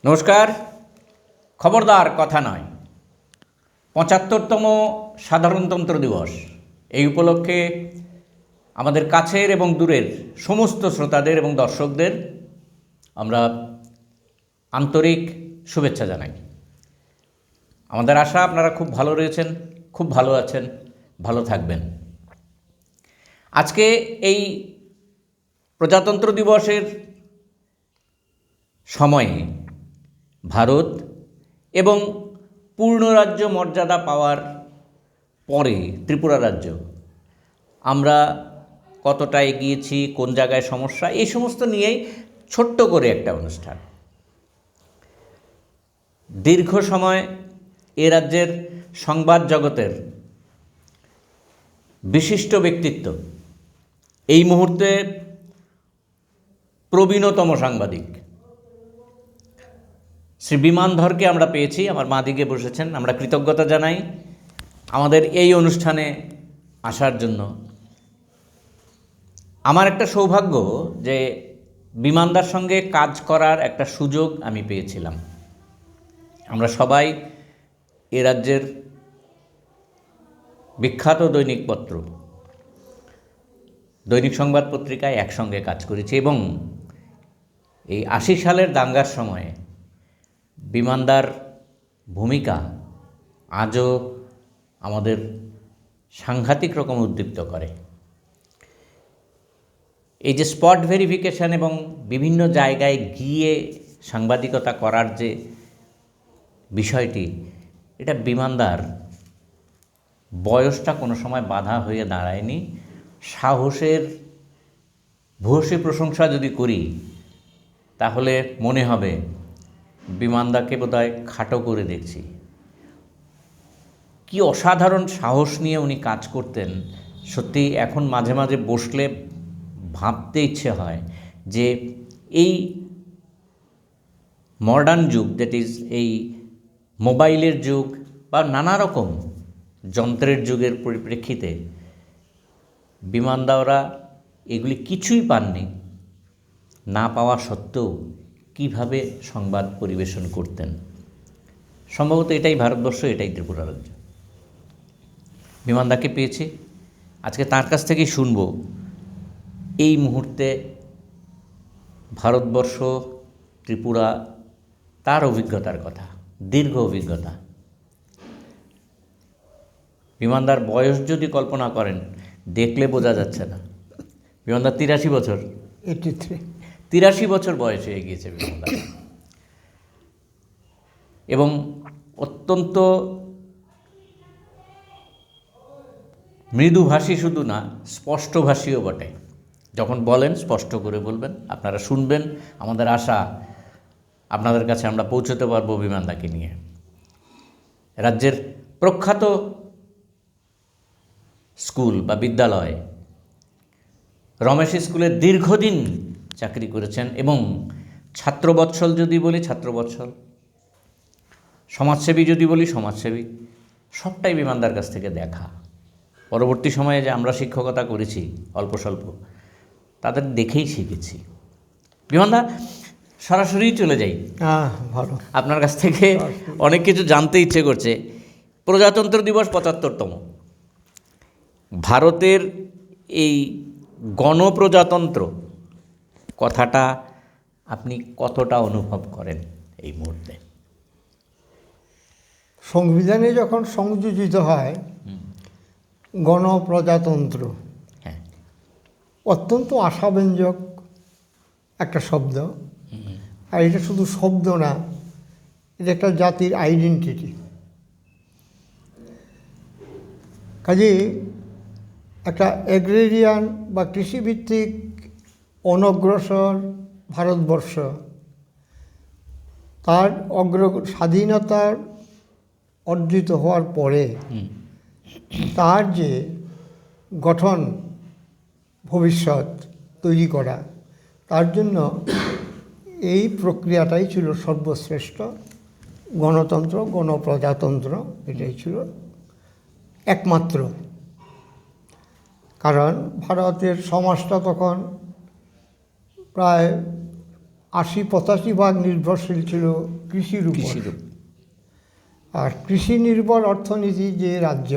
নমস্কার। খবরদার কথা নয়, ৭৫তম সাধারণতন্ত্র দিবস। এই উপলক্ষে আমাদের কাছের এবং দূরের সমস্ত শ্রোতাদের এবং দর্শকদের আমরা আন্তরিক শুভেচ্ছা জানাই। আমাদের আশা আপনারা খুব ভালো রয়েছেন, খুব ভালো আছেন, ভালো থাকবেন। আজকে এই প্রজাতন্ত্র দিবসের সময়ে ভারত এবং পূর্ণ রাজ্য মর্যাদা পাওয়ার পরে ত্রিপুরা রাজ্য আমরা কতটা এগিয়েছি, কোন জায়গায় সমস্যা, এই সমস্ত নিয়েই ছোট্ট করে একটা অনুষ্ঠান। দীর্ঘ সময় এ রাজ্যের সংবাদ জগতের বিশিষ্ট ব্যক্তিত্ব, এই মুহূর্তে প্রবীণতম সাংবাদিক শ্রী বিমান ধরকে আমরা পেয়েছি। আমার মা দিকে বসেছেন। আমরা কৃতজ্ঞতা জানাই আমাদের এই অনুষ্ঠানে আসার জন্য। আমার একটা সৌভাগ্য যে বিমানদার সঙ্গে কাজ করার একটা সুযোগ আমি পেয়েছিলাম। আমরা সবাই এ রাজ্যের বিখ্যাত দৈনিকপত্র, দৈনিক সংবাদ পত্রিকায় একসঙ্গে কাজ করেছি এবং এই ৮০ সালের দাঙ্গার সময়ে বিমানদার ভূমিকা আজও আমাদের সাংঘাতিক রকম উদ্দীপ্ত করে। এই যে স্পট ভেরিফিকেশন এবং বিভিন্ন জায়গায় গিয়ে সাংবাদিকতা করার যে বিষয়টি, এটা বিমানদার বয়সটা কোনো সময় বাধা হয়ে দাঁড়ায়নি। সাহসের ভূয়সী প্রশংসা যদি করি তাহলে মনে হবে বিমানদাকে বোধহয় খাটো করে দেখছি। কি অসাধারণ সাহস নিয়ে উনি কাজ করতেন। সত্যি এখন মাঝে মাঝে বসলে ভাবতে ইচ্ছে হয় যে এই মডার্ন যুগ, দ্যাট ইজ এই মোবাইলের যুগ বা নানা রকম যন্ত্রের যুগের পরিপ্রেক্ষিতে বিমানদাররা এগুলি কিছুই পাননি, না পাওয়া সত্ত্বেও কীভাবে সংবাদ পরিবেশন করতেন। সম্ভবত এটাই ভারতবর্ষ, এটাই ত্রিপুরা রাজ্য। বিমানদাকে পেয়েছি, আজকে তার কাছ থেকেই শুনব এই মুহূর্তে ভারতবর্ষ, ত্রিপুরা, তার অভিজ্ঞতার কথা, দীর্ঘ অভিজ্ঞতা। বিমানদার বয়স যদি কল্পনা করেন, দেখলে বোঝা যাচ্ছে না। বিমানদার ৮৩ বছর, ৮৩ বছর বয়স হয়ে গিয়েছে বিমানদার, এবং অত্যন্ত মৃদুভাষী শুধু না, স্পষ্টভাষীও বটে। যখন বলেন স্পষ্ট করে বলবেন, আপনারা শুনবেন। আমাদের আশা আপনাদের কাছে আমরা পৌঁছতে পারবো বিমানদাকে নিয়ে। রাজ্যের প্রখ্যাত স্কুল বা বিদ্যালয় রমেশ স্কুলে দীর্ঘদিন চাকরি করেছেন এবং ছাত্রবৎসল যদি বলি ছাত্রবৎসল, সমাজসেবী যদি বলি সমাজসেবী, সবটাই বিমানদার কাছ থেকে দেখা। পরবর্তী সময়ে যে আমরা শিক্ষকতা করেছি অল্প স্বল্প, তাদের দেখেই শিখেছি। বিমানদা, সরাসরি চলে যাই। ভালো, আপনার কাছ থেকে অনেক কিছু জানতে ইচ্ছে করছে। প্রজাতন্ত্র দিবস ৭৫তম, ভারতের এই গণপ্রজাতন্ত্র কথাটা আপনি কতটা অনুভব করেন এই মুহূর্তে? সংবিধানে যখন সংযোজিত হয় গণপ্রজাতন্ত্র, হ্যাঁ, অত্যন্ত আশাব্যঞ্জক একটা শব্দ। আর এটা শুধু শব্দ না, এটা একটা জাতির আইডেন্টিটি। কাজে একটা এগ্রেরিয়ান বা কৃষিভিত্তিক অনগ্রসর ভারতবর্ষ তার স্বাধীনতার অর্জিত হওয়ার পরে তার যে গঠন ভবিষ্যৎ তৈরি করা, তার জন্য এই প্রক্রিয়াটাই ছিল সর্বশ্রেষ্ঠ। গণতন্ত্র, গণপ্রজাতন্ত্র, এটাই ছিল একমাত্র। কারণ ভারতের সমাজটা তখন প্রায় 80-85 নির্ভরশীল ছিল কৃষির উপর। কৃষির উপর। আর কৃষি নির্ভর অর্থনীতি যে রাজ্য,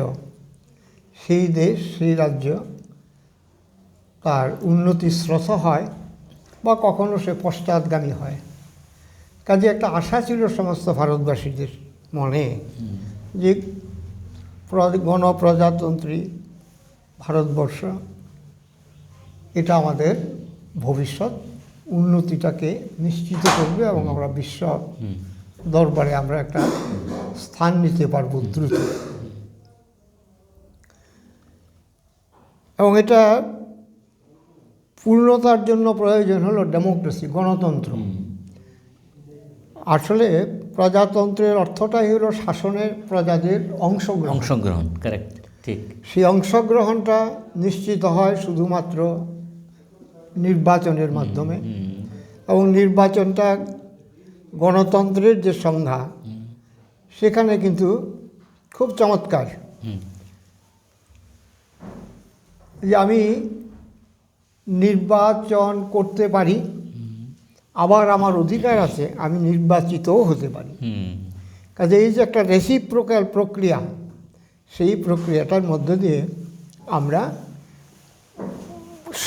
সেই দেশ, সেই রাজ্য তার উন্নতি স্রোত হয় বা কখনো সে পশ্চাৎগামী হয়। কাজে একটা আশা ছিল সমস্ত ভারতবাসীদের মনে যে গণপ্রজাতন্ত্রী ভারতবর্ষ, এটা আমাদের ভবিষ্যৎ উন্নতিটাকে নিশ্চিত করবে এবং আমরা বিশ্ব দরবারে আমরা একটা স্থান নিতে পারবো দ্রুত। এবং এটা পূর্ণতার জন্য প্রয়োজন হলো ডেমোক্রেসি, গণতন্ত্র। আসলে প্রজাতন্ত্রের অর্থটাই হলো শাসনের প্রজাদের অংশগ্রহণ। কারেক্ট, ঠিক। সেই অংশগ্রহণটা নিশ্চিত হয় শুধুমাত্র নির্বাচনের মাধ্যমে। এবং নির্বাচনটা গণতন্ত্রের যে সংজ্ঞা, সেখানে কিন্তু খুব চমৎকার যে আমি নির্বাচন করতে পারি, আবার আমার অধিকার আছে আমি নির্বাচিতও হতে পারি। কাজে এই যে একটা রেসিপ্রোকাল প্রক্রিয়া, সেই প্রক্রিয়াটার মধ্য দিয়ে আমরা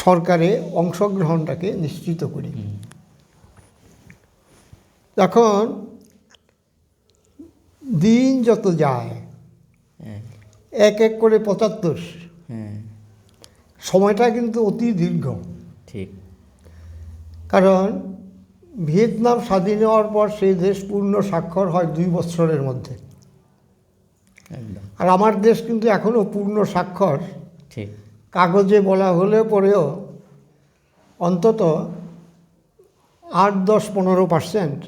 সরকারে অংশগ্রহণটাকে নিশ্চিত করি। এখন দিন যত যায়, এক এক করে 75, সময়টা কিন্তু অতি দীর্ঘ। ঠিক। কারণ ভিয়েতনাম স্বাধীন হওয়ার পর সেই দেশ পূর্ণ স্বাক্ষর হয় 2 বছরের মধ্যে। আর আমার দেশ কিন্তু এখনও পূর্ণ স্বাক্ষর, ঠিক, কাগজে বলা হলে পরেও অন্তত 8-10-15%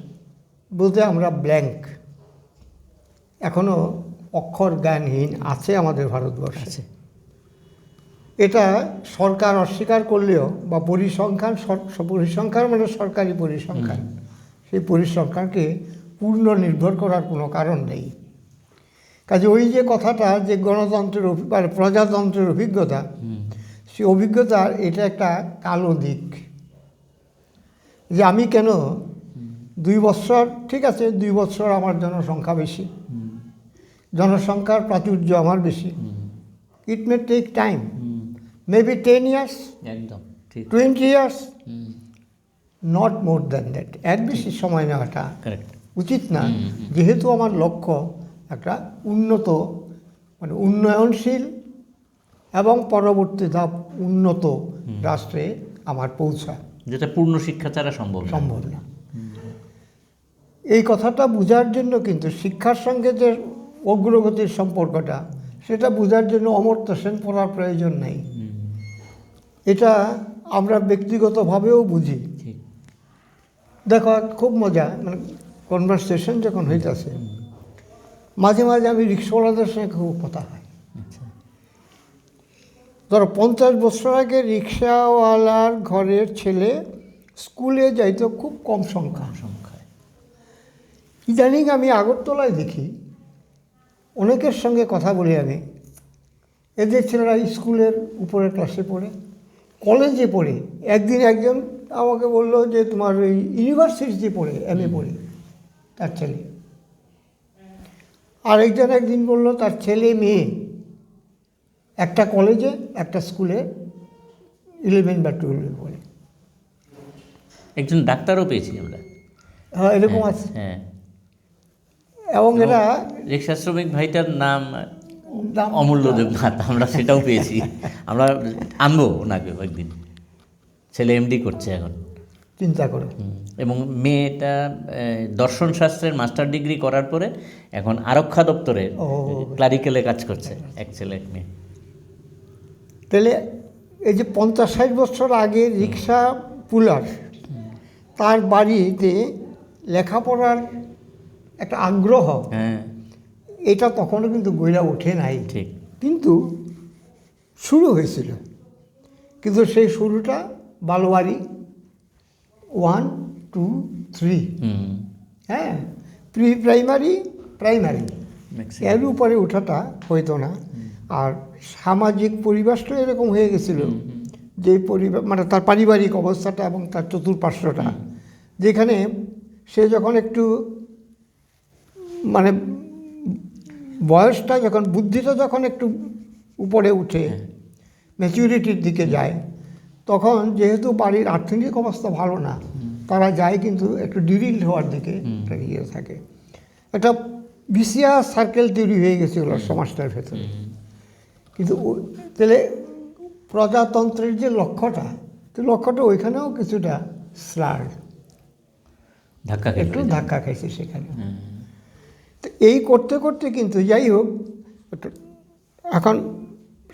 বলতে আমরা ব্ল্যাঙ্ক, এখনও অক্ষর জ্ঞানহীন আছে আমাদের ভারতবর্ষে। এটা সরকার অস্বীকার করলেও বা পরিসংখ্যান মানে সরকারি পরিসংখ্যান, সেই পরিসংখ্যানকে পূর্ণ নির্ভর করার কোনো কারণ নেই। কাজে ওই যে কথাটা যে গণতন্ত্রের মানে প্রজাতন্ত্রের অভিজ্ঞতা, সেই অভিজ্ঞতার এটা একটা কালো দিক। যে আমি কেন 2 বছর, ঠিক আছে 2 বছর আমার জনসংখ্যা বেশি, জনসংখ্যার প্রাচুর্য আমার বেশি, it may take time, maybe 10 years, একদম ঠিক, 20 years, not more than that. এর বেশি সময় নেওয়াটা উচিত না, যেহেতু আমার লক্ষ্য একটা উন্নত মানে উন্নয়নশীল এবং পরবর্তী ধাপ উন্নত রাষ্ট্রে আমার পৌঁছা, যেটা পূর্ণ শিক্ষা ছাড়া সম্ভব না। এই কথাটা বোঝার জন্য কিন্তু শিক্ষার সঙ্গে যে অগ্রগতির সম্পর্কটা, সেটা বোঝার জন্য অমর্ত্য সেন পড়ার প্রয়োজন নেই। এটা আমরা ব্যক্তিগতভাবেও বুঝি। দেখো খুব মজা, মানে কনভারসেশন যখন হইতেছে, মাঝে মাঝে আমি রিক্সাওয়ালাদের সঙ্গে খুব কথা হয়। ধরো 50 বছর আগে রিক্সাওয়ালার ঘরের ছেলে স্কুলে যাইতো খুব কম সংখ্যায়। ইদানিং আমি আগরতলায় দেখি অনেকের সঙ্গে কথা বলি আমি, এদের ছেলেরা স্কুলের উপরের ক্লাসে পড়ে, কলেজে পড়ে। একদিন একজন আমাকে বললো যে তোমার ওই ইউনিভার্সিটিতে পড়ে, MA পড়ে তার ছেলে। আর একদিন বললো তার ছেলে মেয়ে একটা কলেজে একটা স্কুলে 11 বা 12 পড়ে। একজন ডাক্তারও পেয়েছি আমরা। হ্যাঁ, এরকম আছে। হ্যাঁ, এবং এরা রিক্সা শ্রমিক ভাইটার নাম অমূল্য দেবনাথ, আমরা সেটাও পেয়েছি। আমরা আনবো ওনাকে একদিন। ছেলে MD করছে এখন, চিন্তা করো। এবং মেয়েটা দর্শন শাস্ত্রের মাস্টার ডিগ্রি করার পরে এখন আরক্ষা দপ্তরে ক্লারিক্যালে কাজ করছে, এক ছেলে এক মেয়ে। তাহলে এই যে 50-60 বছর আগে রিক্সা পুলার, তার বাড়িতে লেখাপড়ার একটা আগ্রহ, এটা তখনও কিন্তু গইরা ওঠে নাই। ঠিক, কিন্তু শুরু হয়েছিল। কিন্তু সেই শুরুটা বালুয়ারি 1, 2, 3, হ্যাঁ, প্রাইমারি এর উপরে ওঠাটা হইতো না। আর সামাজিক পরিবেশটা এরকম হয়ে গেছিল যে পরিবার মানে তার পারিবারিক অবস্থাটা এবং তার চতুর্পার্শ্বটা যেখানে সে যখন একটু মানে বয়সটা যখন বুদ্ধিটা যখন একটু উপরে উঠে ম্যাচুরিটির দিকে যায়, তখন যেহেতু বাড়ির অর্থনৈতিক অবস্থা ভালো না, তারা যায় কিন্তু একটু ডিরিল হওয়ার দিকে একটা ইয়ে থাকে। একটা বিসিআর সার্কেল তৈরি হয়ে গেছিল সমাজটার ভেতরে। কিন্তু তাহলে প্রজাতন্ত্রের যে লক্ষ্যটা ওইখানেও কিছুটা স্লার, একটু ধাক্কা খাইছে সেখানে। তো এই করতে করতে কিন্তু যাই হোক, এখন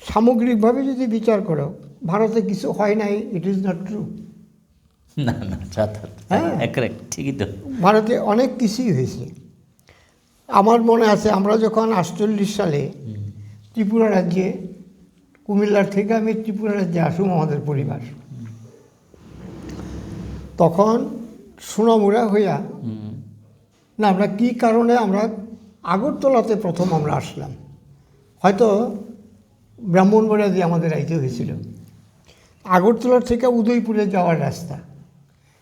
সামগ্রিকভাবে যদি বিচার করো, ভারতে কিছু হয় নাই, ইট ইজ নট ট্রু। না না, ঠিকই তো, ভারতে অনেক কিছুই হয়েছে। আমার মনে আছে আমরা যখন 48 সালে ত্রিপুরা রাজ্যে, কুমিল্লার থেকে আমি ত্রিপুরা রাজ্যে আসুম আমাদের পরিবার, তখন সোনামুড়া হইয়া না, আমরা কী কারণে আমরা আগরতলাতে প্রথম আমরা আসলাম, হয়তো ব্রাহ্মণবাড়িয়া দিয়ে আমাদের আইতে হয়েছিল। আগরতলার থেকে উদয়পুরে যাওয়ার রাস্তা,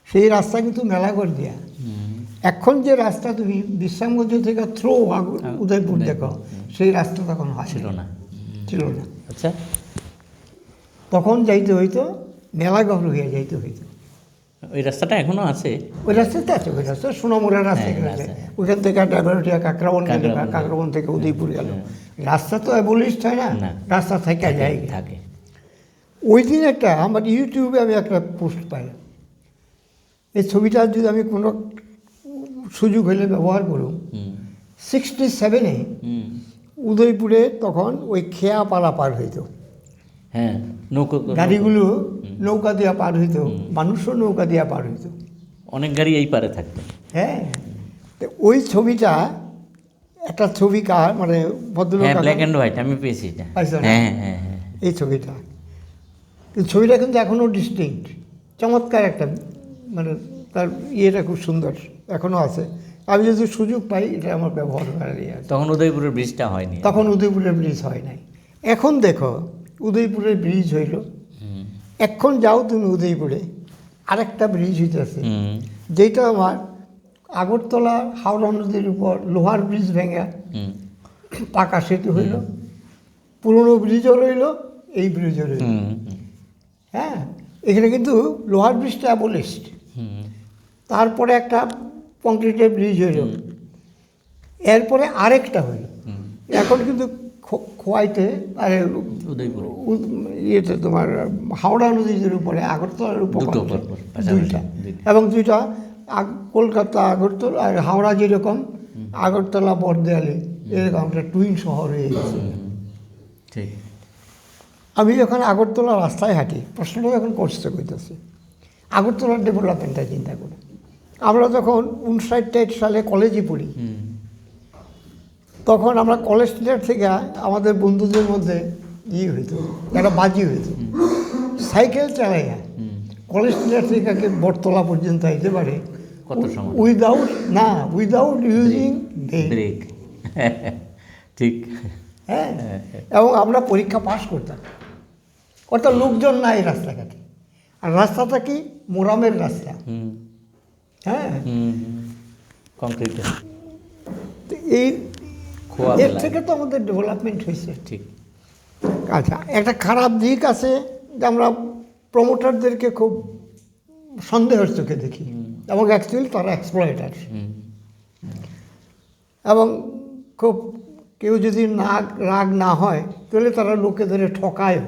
সেই রাস্তা কিন্তু মেলাঘর দিয়া। এখন যে রাস্তা তুমি বিশ্রামগঞ্জ থেকে উদয়পুর দেখো, সেই রাস্তা তখন ছিল না। আচ্ছা, তখন যাইতে হইতো মেলাঘর হইয়া যাইতে হইতো। ওই রাস্তাটা এখনো আছে? ওই রাস্তাতে আছে, ওই রাস্তা সোনামুড়ার রাস্তা আছে। ওইখান থেকে ড্রাইভারটিয়া কাকরাবন গেল, কাকরাবন থেকে উদয়পুর গেল। রাস্তা তো অ্যাবলিশড হয় না, রাস্তা থেকে যায় থাকে। ওই দিন একটা আমার ইউটিউবে আমি একটা পোস্ট পাইলাম, এই ছবিটা যদি আমি কোনো সুযোগ হলে ব্যবহার করুন। 67-এ উদয়পুরে তখন ওই খেয়াপালা পার হইতো, হ্যাঁ, নৌকো গাড়িগুলো নৌকা দিয়া পার হইতো, মানুষও নৌকা দিয়া পার হইতো, অনেক গাড়ি এই পারে থাকতো। হ্যাঁ, তো ওই ছবিটা একটা ছবি মানে ভদ্রলোক, ব্ল্যাক অ্যান্ড হোয়াইট, আমি পেয়েছি এটা। হ্যাঁ, এই ছবিটা কিন্তু এখনও ডিস্টিংক্ট, চমৎকার একটা, মানে তার ইয়েটা খুব সুন্দর, এখনও আছে। আমি যদি সুযোগ পাই এটা আমার ব্যবহার করার ইয়ে আছে। তখন উদয়পুরের ব্রিজটা হয়নি, তখন উদয়পুরের ব্রিজ হয় নাই। এখন দেখো উদয়পুরের ব্রিজ হইল। এখন যাও তুমি উদয়পুরে, আরেকটা ব্রিজ হইতেছে, যেটা আমার আগরতলা হাওড়া নদীর উপর লোহার ব্রিজ ভেঙে পাকা সেতু হইল, পুরনো ব্রিজও রইল, এই ব্রিজও রইল। হ্যাঁ, এখানে কিন্তু লোহার ব্রিজটা অ্যাবলিশড, তারপরে একটা কংক্রিটের ব্রিজ হইল, এরপরে আরেকটা হইল। এখন কিন্তু খোয়াইতে আর ইয়েতে তোমার হাওড়া নদীর উপরে আগরতলার উপর দুইটা, এবং দুইটা কলকাতা আগরতলা আর হাওড়া যেরকম আগরতলা বড়দেয়ালি এরকম একটা টুইন শহর হয়ে গেছে। আমি যখন আগরতলা রাস্তায় হাঁটি, প্রশ্নটা যখন করতে কইতেছি আগরতলার ডেভেলপমেন্টটা চিন্তা করি। আমরা যখন 59-60 সালে কলেজে পড়ি, তখন আমরা কলেজ স্ট্রিট থেকে আমাদের বন্ধুদের মধ্যে হইতো, একটা বাজি হইতো, সাইকেল চালাইয়া কলেজ স্ট্রিট থেকে বটতলা পর্যন্ত আইতে পারে উইদাউট ইউজিং ব্রেক। ঠিক, হ্যাঁ, এবং আমরা পরীক্ষা পাস করতাম। অর্থাৎ লোকজন নাই রাস্তাঘাটে, আর রাস্তাটা কি মোরামের রাস্তা। হ্যাঁ, কংক্রিটের। এর থেকে তো আমাদের ডেভেলপমেন্ট হয়েছে। ঠিক। আচ্ছা, একটা খারাপ দিক আছে যে আমরা প্রমোটারদেরকে খুব সন্দেহের চোখে দেখি, এবং অ্যাকচুয়ালি তারা এক্সপ্লয়েটার, এবং খুব কেউ যদি রাগ না হয় তাহলে তারা লোকেদের ঠকায়।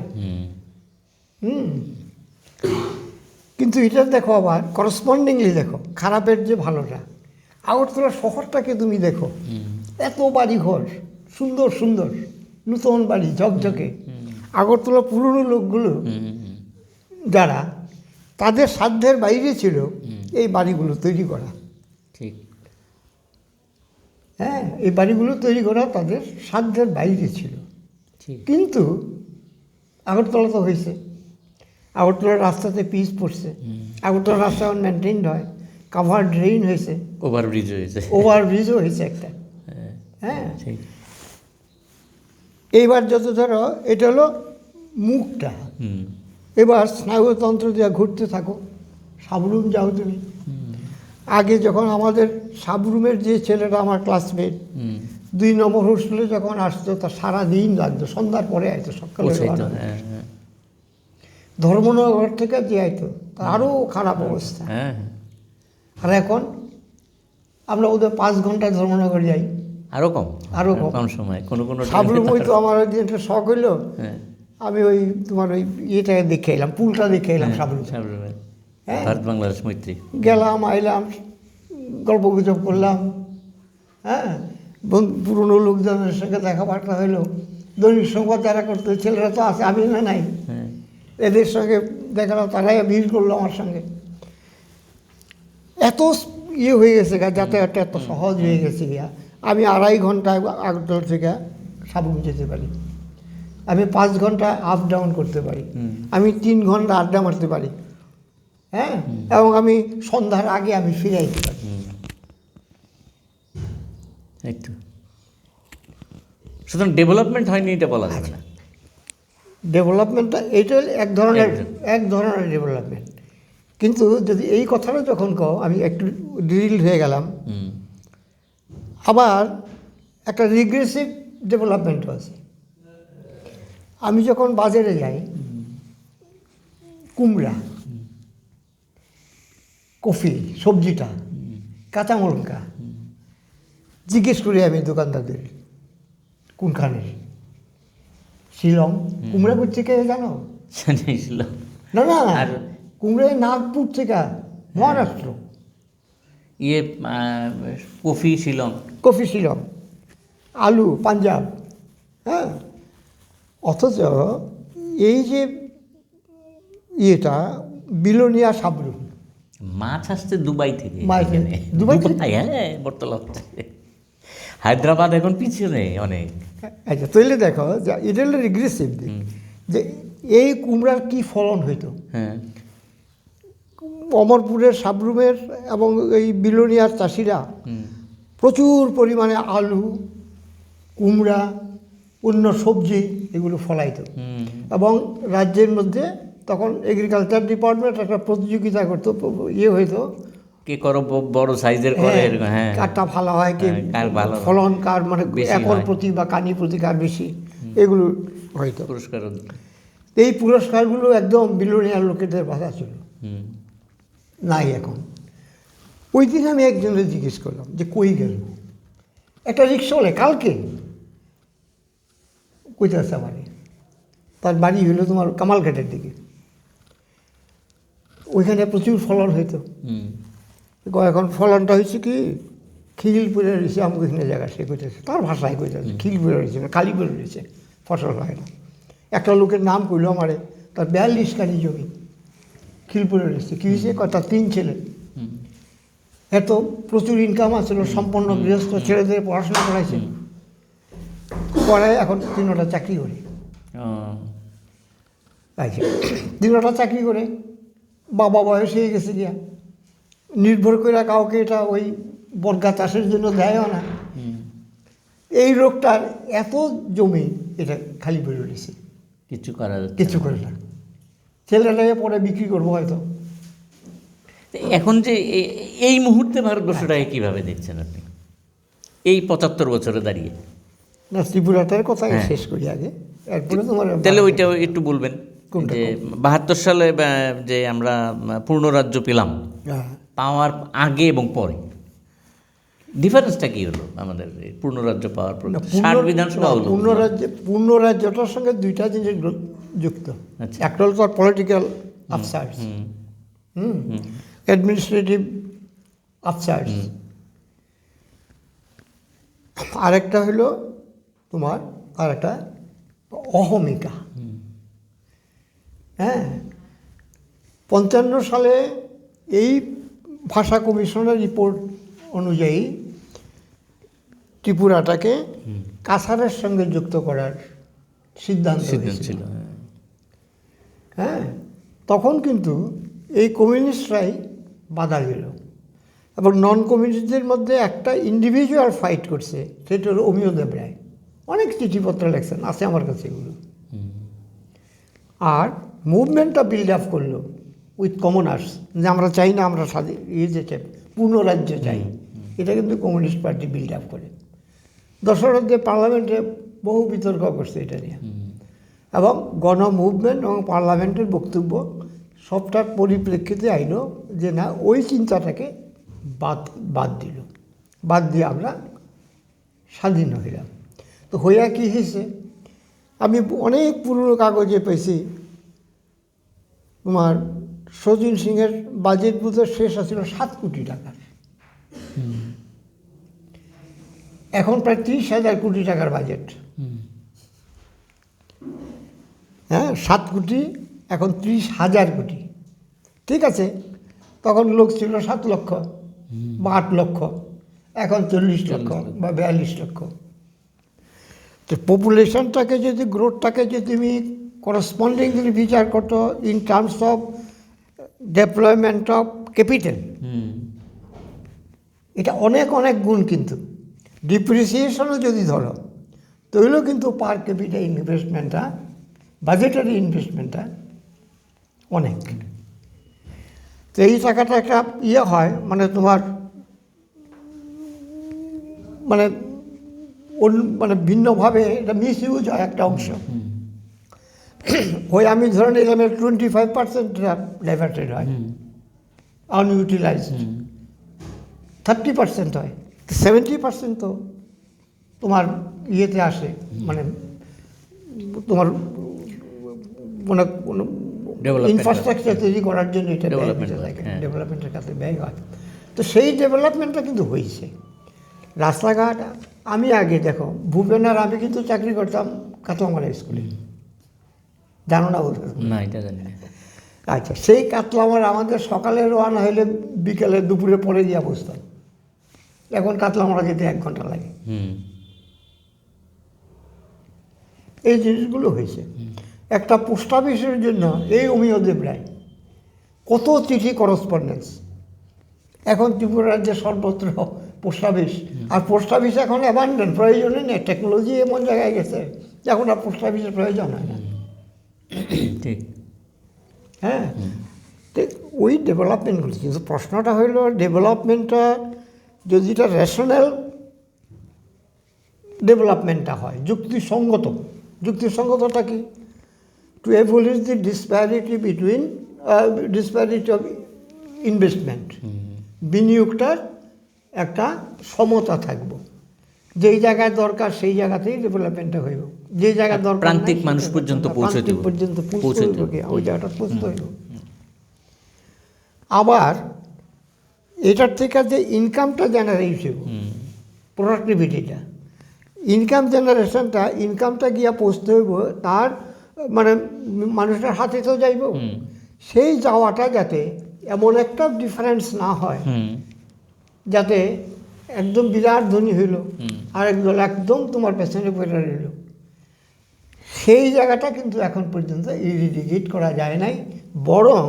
কিন্তু এটা দেখো, আবার করসপন্ডিংলি দেখো খারাপের যে ভালোটা। আগরতলা শহরটাকে তুমি দেখো, এত বাড়ি ঘর, সুন্দর সুন্দর নূতন বাড়ি ঝকঝকে। আগরতলা পুরনো লোকগুলো যারা, তাদের সাধ্যের বাইরে ছিল এই বাড়িগুলো তৈরি করা। ঠিক। হ্যাঁ, এই বাড়িগুলো তৈরি করা তাদের সাধ্যের বাইরে ছিল। কিন্তু আগরতলা তো হয়েছে, আগরতলার রাস্তাতে পিচ পড়ছে, আগরতলার রাস্তা এখন মেনটেইনড হয়, কাভার ড্রেন হয়েছে, ওভারব্রিজও হয়েছে একটা। হ্যাঁ, এইবার যত ধরো এটা হলো মুখটা, এবার স্নায়ুতন্ত্র দিয়ে ঘুরতে থাকো, সাবরুম যাও তুমি, আগে যখন আমাদের সাবরুমের যে ছেলেটা আমার ক্লাসমেট 2 নম্বর হোস্টেলে যখন আসতো তা সারাদিন লাগতো, সন্ধ্যার পরে আইতো, সকালে পৌঁছাইতো, হ্যাঁ হ্যাঁ ধর্মনগর থেকে যে আইতো, তার আরও খারাপ অবস্থা। হ্যাঁ। আর এখন আমরা ওদের 5 ঘন্টায় ধর্মনগর যাই। আরও কম, আরও কম। কম সময় কোনো কোনো সাবরুম ওই তো আমার ওই দিন একটা শখ হইলো, হ্যাঁ আমি ওই তোমার ওই ইয়েটাকে দেখে এলাম, পুলটা দেখে এলাম সাবরুম। সাবরুমের হ্যাঁ। ভারত বাংলাদেশ মৈত্রী। গেলাম, আইলাম, গল্প গুজব করলাম, হ্যাঁ, পুরনো লোকজনের সঙ্গে দেখাবার্তা হইলো, দৈনিক সংবাদ যারা করতো ছেলেরা তো আছে, আমি না নাই, হ্যাঁ এদের সঙ্গে দেখালাম, তারাই ভিড় করলো আমার সঙ্গে। এত ইয়ে হয়ে গেছে গা, যাতায়াতটা এত সহজ হয়ে গেছে গিয়া, আমি 2.5 ঘন্টায় আগরতলা থেকে সাবরুম যেতে পারি, আমি 5 ঘন্টা আপ ডাউন করতে পারি, আমি 3 ঘন্টা আড্ডা মারতে পারি, হ্যাঁ, এবং আমি সন্ধ্যার আগে আমি ফিরে আসতে পারি। একটু সুতরাং ডেভেলপমেন্ট হয়নি এটা বলা যাবে না। ডেভেলপমেন্টটা এইটা এক ধরনের ডেভেলপমেন্ট, কিন্তু যদি এই কথাটা যখন কও, আমি একটু ড্রিল হয়ে গেলাম, আবার একটা রিগ্রেসিভ ডেভেলপমেন্টও আছে। আমি যখন বাজারে যাই, কুমড়া, কফি, সবজিটা, কাঁচা লঙ্কা জিজ্ঞেস করি আমি দোকানদারদের কোনখানের, শিলং। কুমড়া করছে কে জানো? জানিয়েছিল না না না, আর কুমড়া নাগপুর থেকে, মহারাষ্ট্র। ইয়ে কফি শিলং, কফি শিলং, আলু পাঞ্জাব, হ্যাঁ। অথচ এই যে ইয়েটা বিলোনিয়া সাবরুম, মাছ আসছে দুবাই থেকে। দুবাই থেকে? হ্যাঁ বর্তলা হচ্ছে। হায়দ্রাবাদ এখন পিছনে অনেক। আচ্ছা, তাইলে দেখো যে এটা হলো রিগ্রেসিভ দিক, যে এই কুমড়ার কি ফলন হইতো। হ্যাঁ অমরপুরের সাবরুমের এবং এই বিলোনিয়ার চাষিরা প্রচুর পরিমাণে আলু, কুমড়া, অন্য সবজি এগুলো ফলাইতো, এবং রাজ্যের মধ্যে তখন এগ্রিকালচার ডিপার্টমেন্ট একটা প্রতিযোগিতা করতো, ইয়ে হইতো, কে করো বড় সাইজের করে, এরকম। হ্যাঁ কারটা ভালো হয়, কি কার ভালো ফলন কার, মানে বেশি একর হয়। প্রতি বা কানি প্রতি কার বেশি, এগুলো হইতো। পুরস্কার। এই পুরস্কারগুলো একদম বিলোনিয়ার লোকেদের বাধা ছিল, নাই এখন। ওই দিন আমি একজনের জিজ্ঞেস করলাম যে কই গেল, একটা রিক্সাওয়ালা কালকে, কইতে আছে আমার, তার বাড়ি হলো তোমার কামালঘাটের দিকে, ওইখানে প্রচুর ফলন হইতো। এখন ফলনটা হয়েছে কি, খিলপুরে রয়েছে, আমাকে এখানে জায়গা, সে কইতেছে, তার ভাষায় কইতেছে খিলপুরে রয়েছে না, কালীপুরে রয়েছে, ফসল হয় না। একটা লোকের নাম কইলো আমারে, তার 42 কানি জমি খিলপুরে রয়েছে, কী হয়েছে, তার 3 ছেলে, এত প্রচুর ইনকাম আছিল, সম্পন্ন গৃহস্থ, ছেলেদের পড়াশোনা করাইছে, পড়ায় এখন 3টা চাকরি করে। আচ্ছা, 3টা চাকরি করে, বাবা বয়স হয়ে গেছে গিয়া, নির্ভর করে কাউকে এটা ওই বর্গা চাষের জন্য দেয়ও না। এই রোগটার এত জমি, এটা খালি পড়ে রয়েছে, কিছু করা যাচ্ছে কিছু করে না, ছেলেটাকে পরে বিক্রি করবো হয়তো। এখন যে এই মুহূর্তে ভারতবর্ষটাকে কীভাবে দেখছেন আপনি, এই 75 বছরে দাঁড়িয়ে? না, ত্রিপুরাটার কথা হ্যাঁ। শেষ করি আগে, এরপরে তোমার তাহলে ওইটা একটু বলবেন, কোনটা? যে 72 সালে যে আমরা পূর্ণ রাজ্য পেলাম, হ্যাঁ। পাওয়ার আগে এবং পরে ডিফারেন্সটা কী হলো আমাদের এই পূর্ণ রাজ্য পাওয়ার পর? 60 বিধানসভা হলো। পূর্ণ রাজ্যটার সঙ্গে 2টা জিনিস যুক্ত। আচ্ছা। একটা হলো তার পলিটিক্যাল আফসার্স, অ্যাডমিনিস্ট্রেটিভ আফসার্স, আরেকটা হলো তোমার আরেকটা অহমিকা। হ্যাঁ, 55 সালে এই ভাষা কমিশনের রিপোর্ট অনুযায়ী ত্রিপুরাটাকে কাছাড়ের সঙ্গে যুক্ত করার সিদ্ধান্ত ছিল। হ্যাঁ, তখন কিন্তু এই কমিউনিস্টরাই বাধা দিল, এবং নন কমিউনিস্টদের মধ্যে একটা ইন্ডিভিজুয়াল ফাইট করছে, সেটা হলো অমিয় দেব রায়। অনেক চিঠিপত্র লেখছেন, আছে আমার কাছে এগুলো। আর মুভমেন্টটা বিল্ড আপ করলো উইথ কমনার্স, যে আমরা চাই না আমরা পূর্ণ রাজ্য চাই, এটা কিন্তু কমিউনিস্ট পার্টি বিল্ড আপ করে। দশরথদেব পার্লামেন্টে বহু বিতর্ক করছে এটা নিয়ে, এবং গণ মুভমেন্ট এবং পার্লামেন্টের বক্তব্য সবটার পরিপ্রেক্ষিতে আইল যে না, ওই চিন্তাটাকে বাদ দিল, বাদ দিয়ে আমরা স্বাধীন হইলাম। তো হইয়া কী হয়েছে, আমি অনেক পুরনো কাগজে পেয়েছি, তোমার শচীন সিংয়ের বাজেট বুঝে শেষ আছিল 7 কোটি টাকার, এখন প্রায় 30,000 কোটি টাকার বাজেট। হ্যাঁ, 7 কোটি এখন 30,000 কোটি। ঠিক আছে, তখন লোক ছিল 7 লক্ষ বা 8 লক্ষ, এখন 40 লক্ষ বা 42 লক্ষ। তো পপুলেশনটাকে যদি, গ্রোথটাকে যদি তুমি করসপন্ডিংলি বিচার করতো in terms of development of capital, এটা অনেক অনেক গুণ। কিন্তু ডিপ্রিসিয়েশনও যদি ধরো, তাহলেও কিন্তু পার ক্যাপিটাল ইনভেস্টমেন্টটা, বাজেটারি ইনভেস্টমেন্টটা অনেক। তো এই টাকাটা একটা হয়, মানে তোমার মানে মানে ভিন্নভাবে এটা মিস ইউজ হয় একটা অংশ। ওই আমি ধরে নিলাম 25% ডাইভার্টেড হয়, আনইউটিলাইজড, 30% হয়, 70% তো তোমার ইয়েতে আসে, মানে তোমার মানে ইনফ্রাস্ট্রাকচার তৈরি করার জন্য এটা ডেভেলপমেন্টের কাছে ব্যয় হয়। তো সেই ডেভেলপমেন্টটা কিন্তু হয়েছে। রাস্তাঘাট, আমি আগে দেখো ভূপেন আর আমি কিন্তু চাকরি করতাম কাতলামারা স্কুলে, জানো না বলতে? না, এটা জানি না। আচ্ছা, সেই কাতলামারা আমাদের সকালে রওনা হইলে বিকেলে দুপুরে পরে গিয়ে বসতাম। এখন কাতলামারা যেতে 1 ঘন্টা লাগে। এই জিনিসগুলো হয়েছে। একটা পোস্ট অফিসের জন্য এই অমিয়দেব রায় কত চিঠি করসপন্ডেন্স। এখন ত্রিপুরা রাজ্যে সর্বত্র পোস্ট অফিস, আর পোস্ট অফিস এখন অ্যাবান্ডন, প্রয়োজনই নেই। টেকনোলজি এমন জায়গায় গেছে এখন আর পোস্ট অফিসের প্রয়োজন হয় না। ঠিক। হ্যাঁ, তো ওই ডেভেলপমেন্টগুলো, কিন্তু প্রশ্নটা হইল ডেভেলপমেন্টটা যদি এটা রেশনাল ডেভেলপমেন্টটা হয়, যুক্তিসঙ্গত। যুক্তিসঙ্গতটা কি? To avoid the disparity of investment, বিনিয়োগটার একটা সমতা থাকবো। যেই জায়গায় দরকার সেই জায়গাতেই ডেভেলপমেন্টটা হইব, যে জায়গায় দরকার প্রান্তিক মানুষ পর্যন্ত পৌঁছে ওই জায়গাটা পৌঁছতে হইব। আবার এটার থেকে যে ইনকামটা জেনারেট হইব, প্রোডাক্টিভিটিটা, ইনকাম জেনারেশনটা, ইনকামটা গিয়া পৌঁছতে হইব তার মানে মানুষের হাতে তো যাইব। সেই যাওয়াটা যাতে এমন একটা ডিফারেন্স না হয় যাতে একদম বিরাট ধনী হইল আর একদম তোমার পেছনে পড়ে রইল, সেই জায়গাটা কিন্তু এখন পর্যন্ত ইরিডিকেট করা যায় নাই। বরং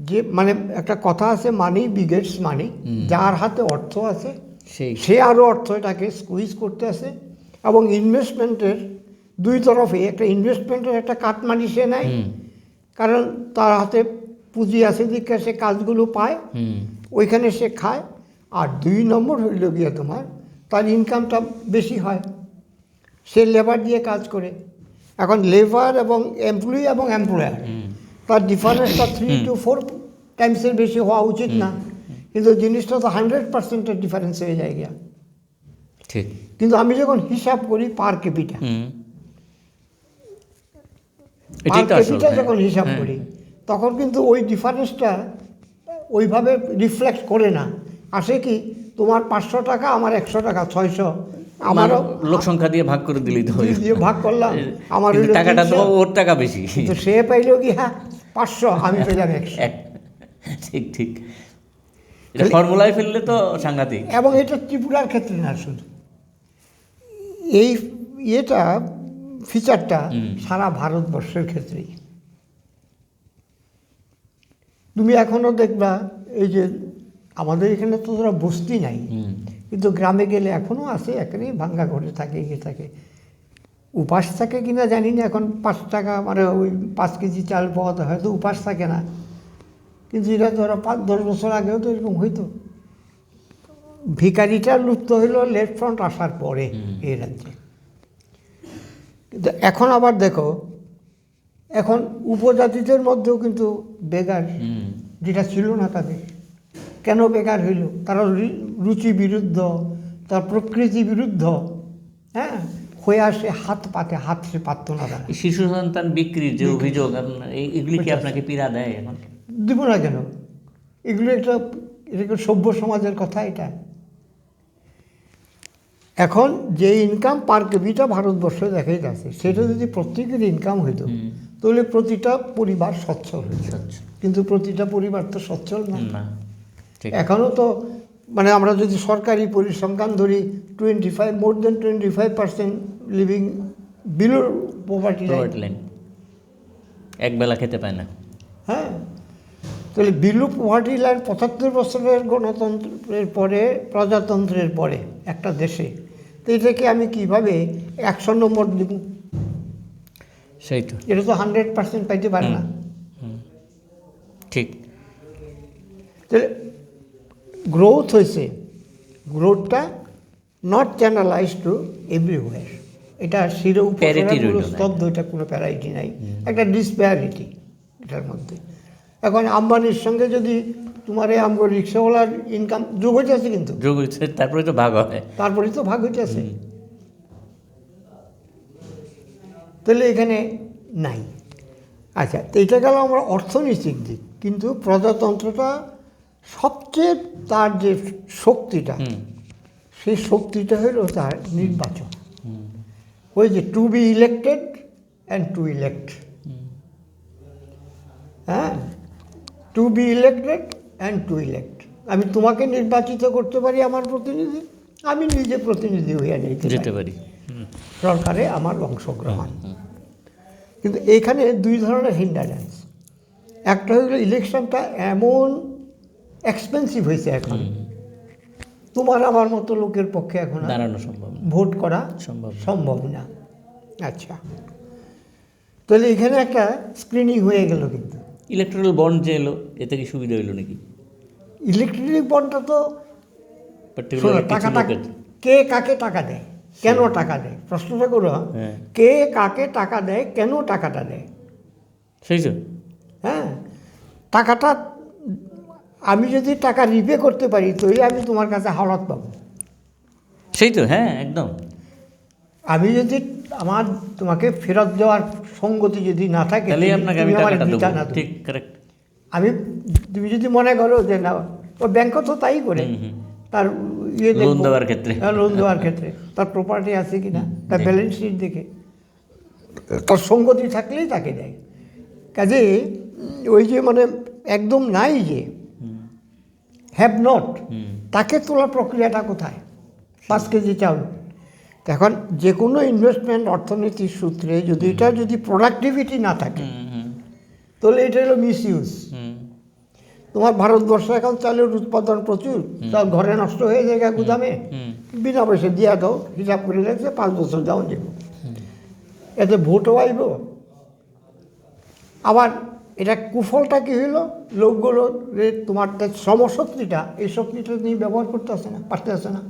যে মানে একটা কথা আছে, মানি বিগেটস মানি, যার হাতে অর্থ আছে সে আরও অর্থটাকে স্কুইজ করতে আছে। এবং ইনভেস্টমেন্টের দুই তরফে, একটা ইনভেস্টমেন্টের একটা কাটমানি সে নেয়, কারণ তার হাতে পুঁজি আছে দিকে সে কাজগুলো পায়, ওইখানে সে খায়। আর 2 নম্বর হইল গিয়ে তোমার তার ইনকামটা বেশি হয়, সে লেবার দিয়ে কাজ করে। এখন লেবার এবং এমপ্লয়ি এবং এমপ্লয়ার, তার ডিফারেন্সটা 3 to 4 টাইমসের বেশি হওয়া উচিত না, কিন্তু জিনিসটা তো 100% ডিফারেন্স হয়ে যায় গিয়া। ঠিক। কিন্তু আমি যখন হিসাব করি পার ক্যাপিটা, যখন হিসাব করি তখন কিন্তু ওই ডিফারেন্সটা ওইভাবে রিফ্লেক্ট করে না। আসে কি, তোমার 500 টাকা, আমার 100 টাকা, 600, আমারও লোক সংখ্যা দিয়ে ভাগ করে দিলেই তো দিয়ে ভাগ করলাম, আমার টাকাটা তো ওর টাকা বেশি, তো সে পাইল কি 500, আমি পেলাম 100। ঠিক ঠিক, এটা ফর্মুলায় ফেললে তো সাংঘাতিক। এবং এটা ত্রিপুরার ক্ষেত্রে না শুধু, এই ইয়েটা ফিচারটা সারা ভারতবর্ষের ক্ষেত্রেই। তুমি এখনও দেখবা, এই যে আমাদের এখানে তো তোরা বস্তি নাই, কিন্তু গ্রামে গেলে এখনও আছে, এখানেই ভাঙ্গা ঘরে থাকে, ইয়ে থাকে। উপাস থাকে কিনা জানি না, এখন 5 টাকা মানে ওই 5 কেজি চাল পাওয়াতে হয়তো উপাস থাকে না, কিন্তু এটা ধরো 5-10 বছর আগেও তো এরকম হইতো। ভিখারিটা লুপ্ত হইল লেফট ফ্রন্ট আসার পরে এই রাজ্যে। কিন্তু এখন আবার দেখো, এখন উপজাতিদের মধ্যেও কিন্তু বেগার, যেটা ছিল না তাদের। কেন বেকার হইল? তারা রুচি বিরুদ্ধ, তার প্রকৃতি বিরুদ্ধ, হ্যাঁ, হয়ে আসে হাত পাতে, হাত সে পাতত না তারা। শিশু সন্তান বিক্রির যে অভিযোগ, এগুলি কি আপনাকে পীড়া দেয় এখন? দিব না কেন? এগুলো এটা সভ্য সমাজের কথা। এটা এখন যে ইনকাম পার ক্যাপিটা ভারতবর্ষে দেখাই যাচ্ছে, সেটা যদি প্রত্যেকের ইনকাম হইতো তাহলে প্রতিটা পরিবার সচ্ছল হইত। কিন্তু প্রতিটা পরিবার তো সচ্ছল না। এখনও তো মানে আমরা যদি সরকারি পরিসংখ্যান ধরি, মোর দেন 25% লিভিং বিলো পভার্টি লাইন, একবেলা খেতে পায় না। হ্যাঁ, তাহলে বিলো পভার্টি লাইন 75 বছরের গণতন্ত্রের পরে, প্রজাতন্ত্রের পরে একটা দেশে, তো এটাকে আমি কীভাবে 100 নম্বর দিব? সেই তো, এটা তো 100% পাইতে পারে না। ঠিক। তাহলে গ্রোথ হয়েছে, গ্রোথটা নট চ্যানেলাইজ টু এভরিওয়্যার। এটা শিরো স্তব্ধ, এটা কোনো প্যারাইটি নাই, একটা ডিসপ্যারিটি এটার মধ্যে। এখন আম্বানির সঙ্গে যদি তোমার আমগো রিক্সাওয়ালার ইনকাম যোগ হইতেছে, কিন্তু যোগ হইতেছে, তারপরে তো ভাগ হয়, তারপরে তো ভাগ হইতেছে। তাহলে এখানে নাই। আচ্ছা, তো এটা গেল আমরা অর্থনৈতিক দিক। কিন্তু প্রজাতন্ত্রটা সবচেয়ে তার যে শক্তিটা, সেই শক্তিটা হলো তার নির্বাচন। ওই যে to be elected and to elect, হ্যাঁ, to be elected and to elect. আমি তোমাকে নির্বাচিত করতে পারি আমার প্রতিনিধি, আমি নিজে প্রতিনিধি হইয়া যেতে পারি, সরকারে আমার অংশগ্রহণ। কিন্তু এইখানে দুই ধরনের হিন্ডারেন্স। একটা হলো ইলেকশনটা এমন এক্সপেন্সিভ হয়েছে এখন, তোমার আমার মতো লোকের পক্ষে এখন দাঁড়ানো সম্ভব, ভোট করা সম্ভব না। আচ্ছা, তাহলে এখানে একটা স্ক্রিনিং হয়ে গেল। কিন্তু ইলেকট্রাল বন্ড যে এলো, এতে কি সুবিধা হইল নাকি? ইলেকট্রিক বন্ডটা তো টাকাটা কে কাকে টাকা দেয়, কেন টাকা দেয়, প্রশ্নটা করো। কে কাকে টাকা দেয়, কেন টাকাটা দেয়, সেই তো। হ্যাঁ, টাকাটা আমি যদি টাকা রিপে করতে পারি, তাহলে আমি তোমার কাছে হাওলাত পাবো। সেই তো, হ্যাঁ, একদম। আমি যদি আমার তোমাকে ফেরত দেওয়ার সঙ্গতি যদি না থাকে, তাহলে আপনাকে আমি টাকাটা দেব। ঠিক, কারেক্ট। আমি, তুমি যদি মনে করো যে না, ও ব্যাংকও তো তাই করে, তার লোন দেওয়ার ক্ষেত্রে, লোন দেওয়ার ক্ষেত্রে তার প্রপার্টি আছে কিনা, তার ব্যালেন্স শিট দেখে, তার সঙ্গতি থাকলেই তাকে দেয়। কাজে ওই যে মানে একদম নাই যে হ্যাভ নট, তাকে তোলার প্রক্রিয়াটা কোথায়? 5 কেজি চাউল। এখন যে কোনো ইনভেস্টমেন্ট অর্থনীতির সূত্রে যদি এটা যদি প্রোডাক্টিভিটি না থাকে, তাহলে এটা হলো মিসইউজ। তোমার ভারতবর্ষে এখন চালের উৎপাদন প্রচুর, চাল ঘরে নষ্ট হয়ে যায় গুদামে, বিনা পয়সা দিয়া দাও, হিসাব করে লাগছে 5 বছর যাও যাব, এতে ভোটও আইব। আবার এটা কুফলটা কী হইল, লোকগুলো তোমার শ্রমশক্তিটা, এই শক্তিটা তুমি ব্যবহার করতে আসে না, পারতে আসে না,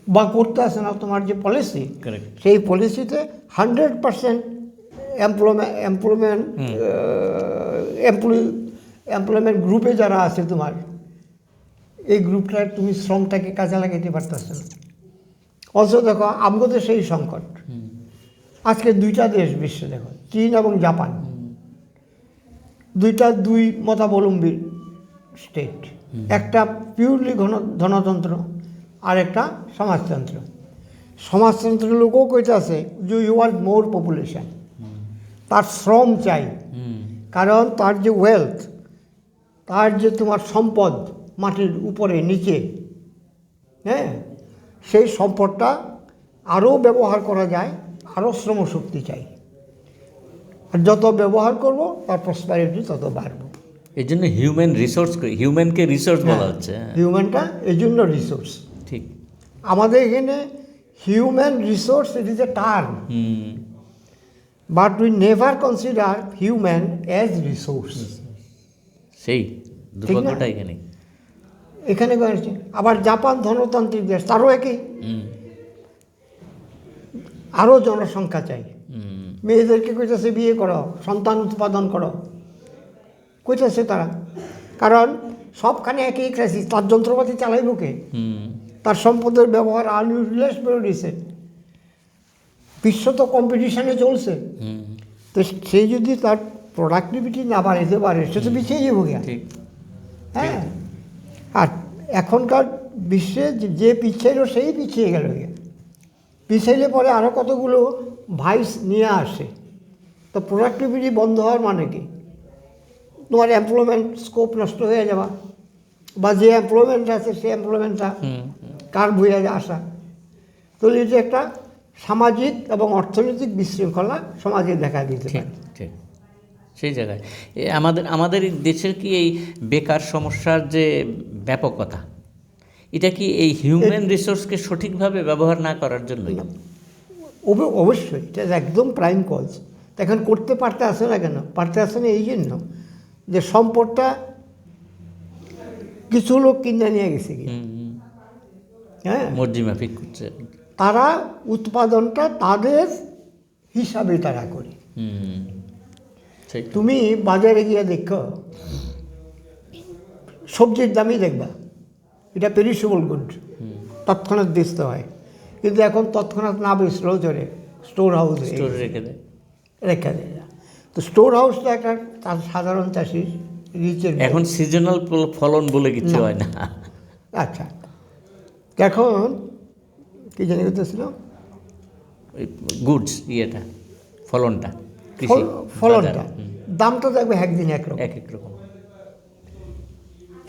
বা করতে আসে না। তোমার যে পলিসি, সেই পলিসিতে 100% এমপ্লয়মেন্ট গ্রুপে যারা আছে তোমার, এই গ্রুপটার তুমি শ্রমটাকে কাজে লাগাইতে পারতেছে না। অথচ দেখো আমগো সেই সংকট। আজকে 2টা দেশ বিশ্বে দেখো, চীন এবং জাপান, দুই মতাবলম্বী স্টেট। একটা পিওরলি ধনতন্ত্র, আর একটা সমাজতন্ত্র। সমাজতন্ত্রের লোকও কইতে আছে যে ইউ ওয়ান্ট মোর পপুলেশন, তার শ্রম চাই, কারণ তার যে ওয়েলথ, তার যে তোমার সম্পদ মাটির উপরে নিচে, হ্যাঁ, সেই সম্পদটা আরও ব্যবহার করা যায়, আরও শ্রমশক্তি চাই। আর যত ব্যবহার করব তার প্রসপারিটি তত বাড়বে। এই জন্য হিউম্যানকে রিসোর্স বলা হচ্ছে। হিউম্যানটা এই জন্য রিসোর্স। ঠিক। আমাদের এখানে human resource, it is a term, but we never consider human as resource. সেই দুর্ভাগ্যটা এখানে। এখানে করেছে। আবার জাপান ধনতান্ত্রিক দেশ, তারও একই, হুম, আরও জনসংখ্যা চাই। হুম, মেয়েদেরকে কইতেছে বিয়ে করো, সন্তান উৎপাদন করো, কইতেছে তারা। কারণ সবখানে একই ক্রাইসিস, তার যন্ত্রপাতি চালাইব কে? হুম, তার সম্পদের ব্যবহার আনইউটিলাইজ করে দিয়েছে। বিশ্ব তো কম্পিটিশনে চলছে, হুম, তো সে যদি তার প্রোডাক্টিভিটি না বাড়াইতে পারে, সে তো পিছিয়ে যাবো গিয়া। ঠিক, হ্যাঁ, আর এখনকার বিশ্বে যে পিছিয়ে এলো সেই পিছিয়ে গেল গিয়া। পিছাইলে পরে আরও কতগুলো ভাইস নিয়ে আসে। তো প্রোডাক্টিভিটি বন্ধ হওয়ার মানে কি? তোমার এমপ্লয়মেন্ট স্কোপ নষ্ট হয়ে যাওয়া, বা যে এমপ্লয়মেন্ট আছে সেই এমপ্লয়মেন্টটা হুম, কার বইয়ে আসা। তো এটা একটা সামাজিক এবং অর্থনৈতিক বিশৃঙ্খলা সমাজে দেখা দিতে ঠিক, পারে। ঠিক, সেই জায়গায় আমাদের এই দেশের কি এই বেকার সমস্যার যে ব্যাপকতা, এটা কি এই হিউম্যান রিসোর্সকে সঠিকভাবে ব্যবহার না করার জন্যই? অবশ্যই এটা একদম প্রাইম কজ। এখন করতে পারতে আসে না কেন? পারতে আসে না এই জন্য যে সম্পদটা কিছু লোক কিনে নিয়ে গেছে কি, হুম, হুম, হ্যাঁ, মর্জি মাফিক করছে। তারা উৎপাদনটা তাদের হিসাবে তারা করে। হুম, ঠিক, তুমি বাজারে গিয়ে দেখো, সবজির দামই দেখবা এটা পেরিশেবল গুড, তৎক্ষণাৎ বেচতে হয়। কিন্তু এখন তৎক্ষণাৎ না বেচলেও চলে, স্টোর হাউসে স্টোরে রেখে দেয়। রেখে দেয়। তো স্টোর হাউসটা একটা তার সাধারণ চাষির রিচের এখন সিজনাল ফলন বলে কিছু হয় না। আচ্ছা, এখন কি জানি করতেছিল, গুডস ইয়েটা, ফলনটা, কৃষি ফলনটা, বাজার, হুম, দামটা দেখবে একদিন একরকম, এক এক রকম।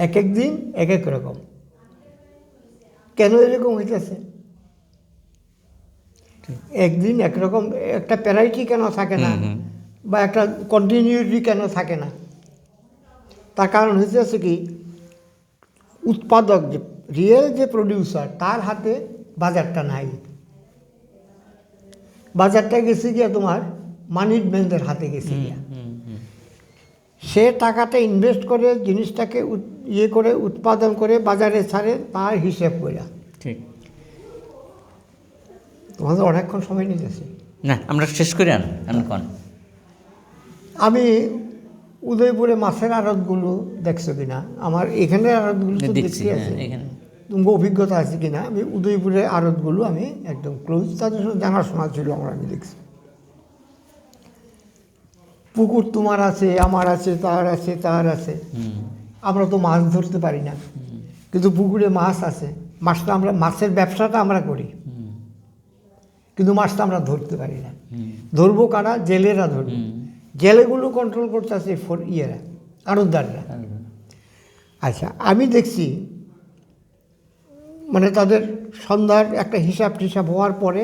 এক এক দিন এক এক রকম। কেন এরকম হইতেছে? একদিন একরকম একটা প্যারাইটি কেন থাকে না, হুম, হুম, বা একটা কন্টিনিউটি কেন থাকে না? তার কারণ হইতেছে কি, উৎপাদক যে রিয়েল যে প্রডিউসার, তার হাতে বাজারটা নাই। বাজারটা গেছে গিয়া তোমার মানিজম্যানদের হাতে গেছে গিয়া। হুম, হুম, সে টাকাটা ইনভেস্ট করে জিনিসটাকে ইয়ে করে উৎপাদন করে বাজারে ছাড়ে তার হিসেব করে। ঠিক। তোমাদের অনেকক্ষণ সময় নিতেছে, না, আমরা শেষ করে আনকন। আমি উদয়পুরে মাছের আড়তগুলো দেখছো কিনা? আমার এখানের আড়তগুলো তো দেখছি, দেখতে হ্যাঁ, আছে, এখানে তোমার অভিজ্ঞতা আছে কিনা? আমি উদয়পুরের আড়তগুলো আমি একদম ক্লোজ, তাদের সঙ্গে জানাশোনা ছিল আমার, আমি দেখছি। পুকুর তোমার আছে, আমার আছে, তার আছে, তার আছে। হুম, আমরা তো মাছ ধরতে পারি না, কিন্তু পুকুরে মাছ আছে। মাছটা আমরা, মাছের ব্যবসাটা আমরা করি, হুম, কিন্তু মাছটা আমরা ধরতে পারি না। হুম, ধরবো কারা? জেলেরা ধরবো। হুম, জেলেগুলো কন্ট্রোল করতে আছে ইয়েরা, আড়তদাররা। আচ্ছা, আমি দেখছি মানে তাদের সন্ধ্যার একটা হিসাব টিসাব হওয়ার পরে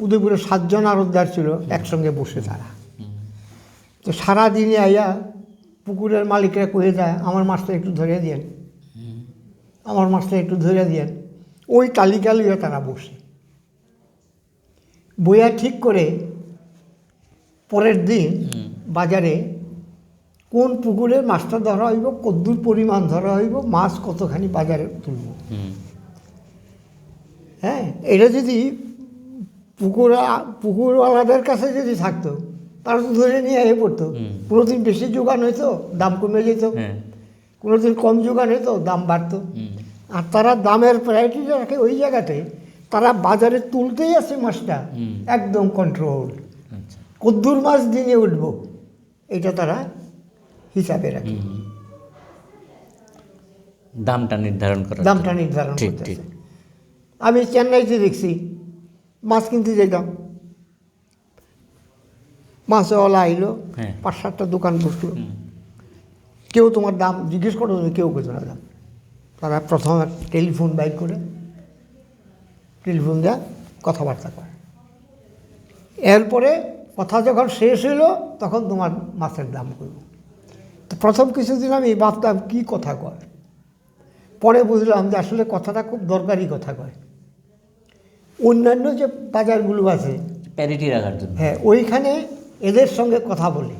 উদয়পুরে 7 জন আড়তদার ছিল একসঙ্গে বসে তারা। তো সারাদিনে আইয়া পুকুরের মালিকরা কয়ে যায়, আমার মাছটা একটু ধরে দিয়েন, আমার মাছটা একটু ধরে দিয়েন। ওই তালিকা লইয়া তারা বসে, বইয়া ঠিক করে পরের দিন বাজারে কোন পুকুরের মাছটা ধরা হইব, কদ্দুর পরিমাণ ধরা হইব, মাছ কতখানি বাজারে তুলব। হুম, হ্যাঁ, এটা যদি পুকুরওয়ালাদের কাছে যদি থাকতো, তারা তো ধরে নিয়ে এ পড়তো। কোনোদিন বেশি যোগান হইতো, দাম কমে যেত, হ্যাঁ, কোনোদিন কম যোগান হইতো, দাম বাড়তো। হুম, আর তারা দামের প্রায়োরিটিটা রাখে ওই জায়গাতে, তারা বাজারে তুলতেই আছে মাছটা একদম কন্ট্রোল। আচ্ছা, কদ্দুর মাছ দিনে উঠব, এটা তারা হিসাবে রাখে, দামটা নির্ধারণ করা। দামটা নির্ধারণ ঠিক, করতেছে। ঠিক। আমি চেন্নাইতে দেখছি, মাছ কিনতে যেতাম, মাছওয়ালা আইলো, হ্যাঁ। 5-7টা দোকান বসলো, কেউ তোমার দাম জিজ্ঞেস করো, কেউ কেউ না দাম। তারা প্রথমে টেলিফোন বাইর করে, টেলিফোন দেওয়া কথাবার্তা করে, এরপরে কথা যখন শেষ হইলো তখন তোমার মাছের দাম করবো। তো প্রথম কিছুদিন আমি ভাবতাম কী কথা কয়, পরে বুঝলাম যে আসলে কথাটা খুব দরকারি কথা কয়। অন্যান্য যে বাজারগুলো আছে, প্যারিটি রাখার জন্য। হ্যাঁ, ওইখানে এদের সঙ্গে কথা বলে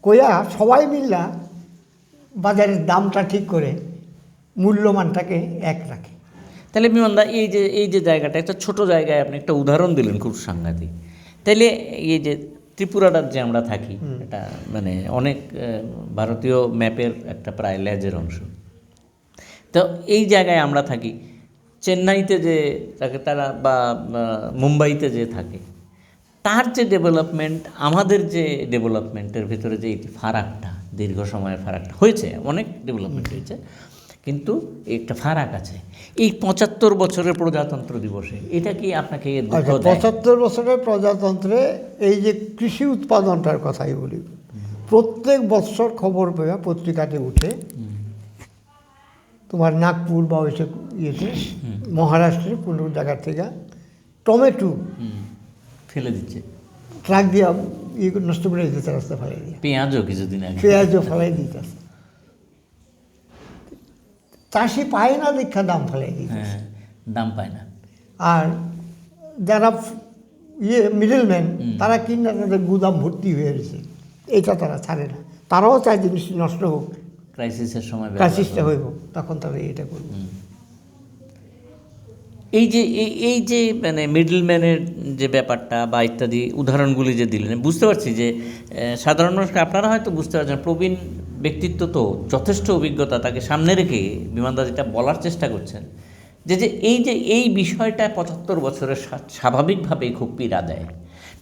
কইয়া সবাই মিল্লা বাজারের দামটা ঠিক করে মূল্যমানটাকে এক রাখে। তাহলে বিমানদা এই যে জায়গাটা একটা ছোট জায়গায় আপনি একটা উদাহরণ দিলেন খুব সাংঘাতিক। তাইলে এই যে ত্রিপুরা রাজ্যে আমরা থাকি, এটা মানে অনেক ভারতীয় ম্যাপের একটা প্রায় লেজের অংশ। তো এই জায়গায় আমরা থাকি, চেন্নাইতে যে থাকে তারা বা মুম্বাইতে যে থাকে, তার যে ডেভেলপমেন্ট আমাদের যে ডেভেলপমেন্টের ভিতরে যে এই ফারাকটা, দীর্ঘ সময়ের ফারাকটা হয়েছে, অনেক ডেভেলপমেন্ট হয়েছে, কিন্তু একটা ফারাক আছে। এই ৭৫ বছরের প্রজাতন্ত্র দিবসে এটা কি আপনাকে দুঃখ দেয়? ৭৫ বছরের প্রজাতন্ত্রে এই যে কৃষি উৎপাদনটার কথাই বলি, প্রত্যেক বৎসর খবর পেয়ে পত্রিকাতে উঠে, তোমার নাগপুর বা ওইসব ইয়েতে মহারাষ্ট্রের কোনো জায়গা থেকে টমেটো ফেলে দিচ্ছে, ট্রাক দিয়ে ইয়ে নষ্ট করে দিতে, রাস্তা ফেলাই দিয়ে, পেঁয়াজও কিছুদিন আগে পেঁয়াজও ফেলাই দিতেছে। চাষি পায় না দীক্ষা দাম ফেলাই দিতে, হ্যাঁ, দাম পায় না। আর যারা মিডলম্যান তারা কিনা তাদের গুদাম ভর্তি হয়ে গেছে, এটা তারা ছাড়ে না। তারাও চায় জিনিসটি নষ্ট হোক, ক্রাইসিসের সময় ক্রাইসিসটা হইব, তখন তারা এটা করবে। এই যে মানে মিডলম্যানের যে ব্যাপারটা বা ইত্যাদি উদাহরণগুলি যে দিলেন, বুঝতে পারছি যে সাধারণ মানুষ, আপনারা হয়তো বুঝতে পারছেন, প্রবীণ ব্যক্তিত্ব তো যথেষ্ট অভিজ্ঞতা তাকে সামনে রেখে বিমানদা যেটা বলার চেষ্টা করছেন যে এই বিষয়টা ৭৫ বছরের স্বাভাবিকভাবেই খুব পীড়া দেয়।